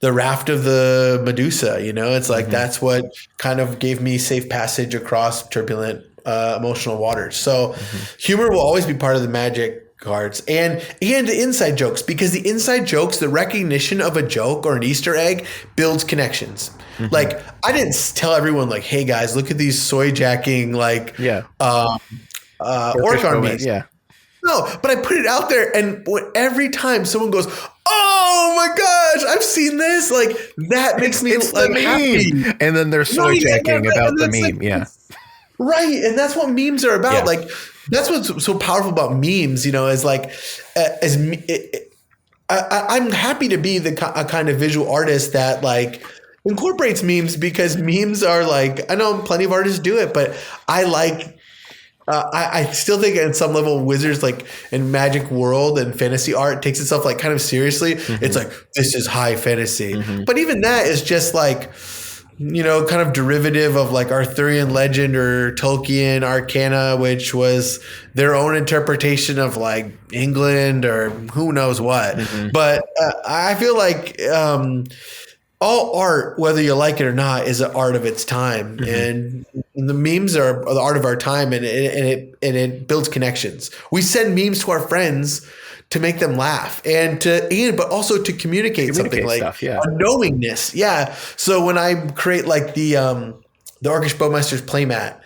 raft of the Medusa. It's like that's what kind of gave me safe passage across turbulent emotional waters. So humor will always be part of the magic cards and the inside jokes, because the inside jokes, the recognition of a joke or an Easter egg builds connections. Like I didn't tell everyone like, hey guys, look at these soy jacking like orc armies. Yeah. No, but I put it out there, and every time someone goes, "Oh my gosh, I've seen this!" Like that makes me It's like the happy. meme. And then they're soy Right, checking yeah, about and the that's meme. like- Yeah. Right, and that's what memes are about. Yeah. Like that's what's so powerful about memes. You know, is like I'm happy to be a kind of visual artist that like incorporates memes, because memes are like, I know plenty of artists do it, but I like. I still think at some level Wizards, like in magic world and fantasy art, takes itself like kind of seriously. It's like, this is high fantasy. But even that is just like, you know, kind of derivative of like Arthurian legend or Tolkien Arcana, which was their own interpretation of like England or who knows what. But I feel like all art, whether you like it or not, is an art of its time, and the memes are the art of our time, and it builds connections. We send memes to our friends to make them laugh, but also to communicate something like stuff, yeah. a knowingness. Yeah. So when I create like the Orcish Bowmaster's playmat,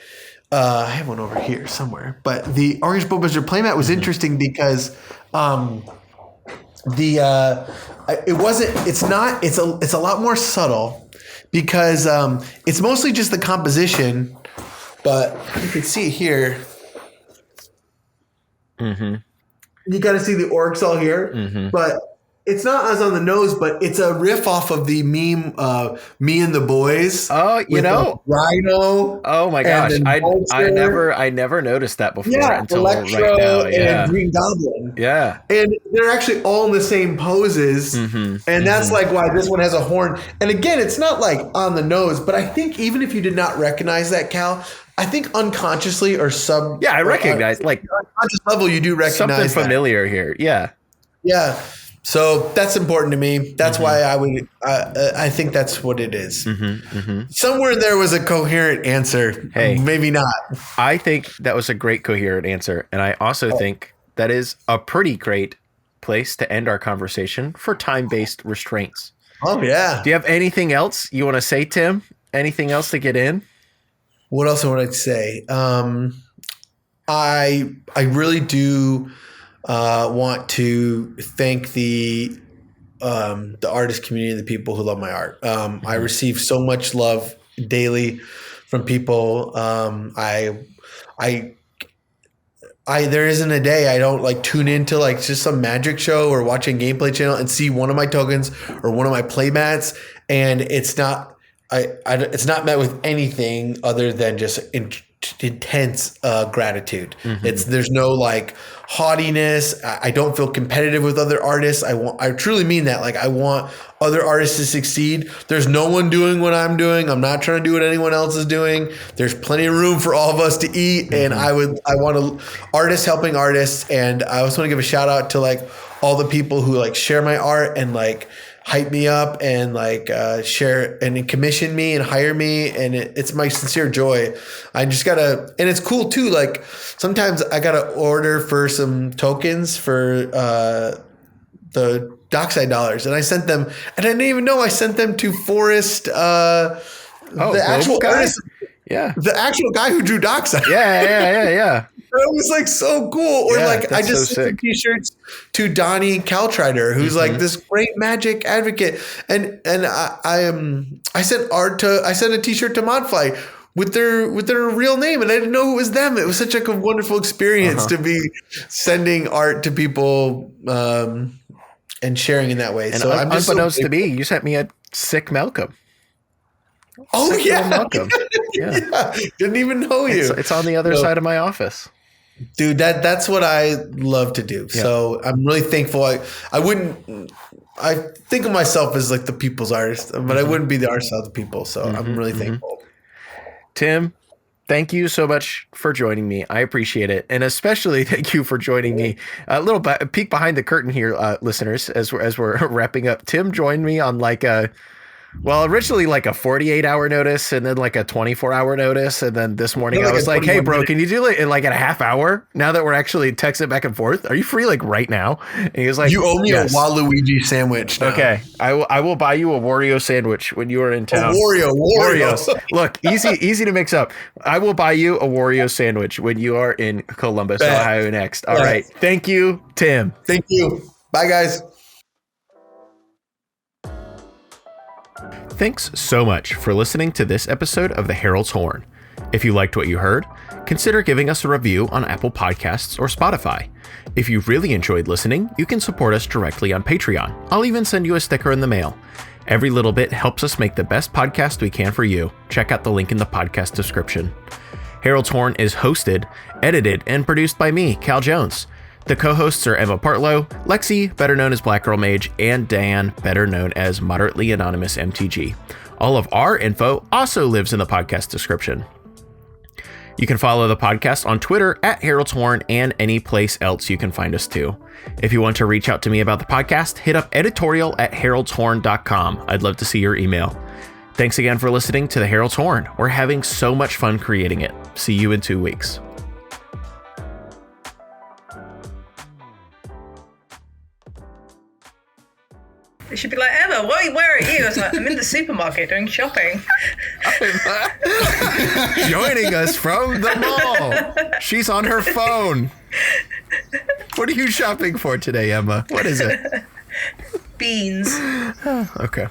I have one over here somewhere, but the Orcish Bowmaster playmat was interesting because it's a lot more subtle, because it's mostly just the composition, but you can see here. You got to see the orcs all here, but it's not as on the nose, but it's a riff off of the meme, Me and the Boys. Oh, you with know, Rhino. oh my gosh, and then I never noticed that before until Electro right now. Yeah, and Green Goblin. yeah. And they're actually all in the same poses. And that's like why this one has a horn. And again, it's not like on the nose, but I think even if you did not recognize that, Cal, I think unconsciously or Yeah, I recognize like unconscious level, you do recognize something that. familiar here. Yeah. Yeah. So that's important to me. That's why I think that's what it is. Somewhere there was a coherent answer. Hey. Maybe not. I think that was a great coherent answer. And I also think that is a pretty great place to end our conversation for time-based restraints. Oh, yeah. Do you have anything else you want to say, Tim? Anything else to get in? What else I want to say? I really do want to thank the artist community and the people who love my art. I receive so much love daily from people. There isn't a day I don't like tune into like just some magic show or watching gameplay channel and see one of my tokens or one of my playmats, and it's not it's not met with anything other than just intense gratitude. There's no like haughtiness. I don't feel competitive with other artists. I truly mean that. Like I want other artists to succeed. There's no one doing what I'm doing. I'm not trying to do what anyone else is doing. There's plenty of room for all of us to eat. And I want artists helping artists. And I also want to give a shout out to like all the people who like share my art and like hype me up and like share and commission me and hire me, and it's my sincere joy. I just gotta, and it's cool too, like sometimes I gotta order for some tokens for the Dockside dollars, and I sent them, and I didn't even know I sent them to Forrest, the actual guy? artist, the actual guy who drew Dockside. Yeah. It was like so cool. Or Yeah, like I that's just so sent sick. t-shirts to Donnie Caltrider, who's like this great magic advocate. And I sent a t-shirt to Modfly with their real name, and I didn't know it was them. It was such like a wonderful experience to be sending art to people and sharing in that way. And so I'm just unbeknownst to me, you sent me a sick Malcolm. Oh Sick yeah, little Malcolm. Yeah. Didn't even know you. It's on the other side of my office. Dude, that's what I love to do. Yeah. So I'm really thankful. I think of myself as like the people's artist, but I wouldn't be the artist of the people. So I'm really thankful. Tim, thank you so much for joining me. I appreciate it. And especially thank you for joining me. A little peek behind the curtain here, listeners, as we're wrapping up. Tim joined me on like a Well, originally like a 48-hour notice and then like a 24-hour notice. And then this morning I was like, hey, bro, can you do it in like in a half hour? Now that we're actually texting back and forth, are you free like right now? And he was like, you owe me a Waluigi sandwich now. Okay, I will buy you a Wario sandwich when you are in town. Wario. Look, easy to mix up. I will buy you a Wario sandwich when you are in Columbus, Ohio next. All right. Thank you, Tim. Thank you. Bye, guys. Thanks so much for listening to this episode of The Herald's Horn. If you liked what you heard, consider giving us a review on Apple Podcasts or Spotify. If you really enjoyed listening, you can support us directly on Patreon. I'll even send you a sticker in the mail. Every little bit helps us make the best podcast we can for you. Check out the link in the podcast description. Herald's Horn is hosted, edited, and produced by me, Cal Jones. The co-hosts are Emma Partlow, Lexi, better known as Black Girl Mage, and Dan, better known as Moderately Anonymous MTG. All of our info also lives in the podcast description. You can follow the podcast on Twitter at Herald's Horn and any place else you can find us too. If you want to reach out to me about the podcast, hit up editorial@heraldshorn.com. I'd love to see your email. Thanks again for listening to the Herald's Horn. We're having so much fun creating it. See you in 2 weeks. It should be like, Emma, where are you? I was like, I'm in the supermarket doing shopping. Joining us from the mall. She's on her phone. What are you shopping for today, Emma? What is it? Beans. Okay.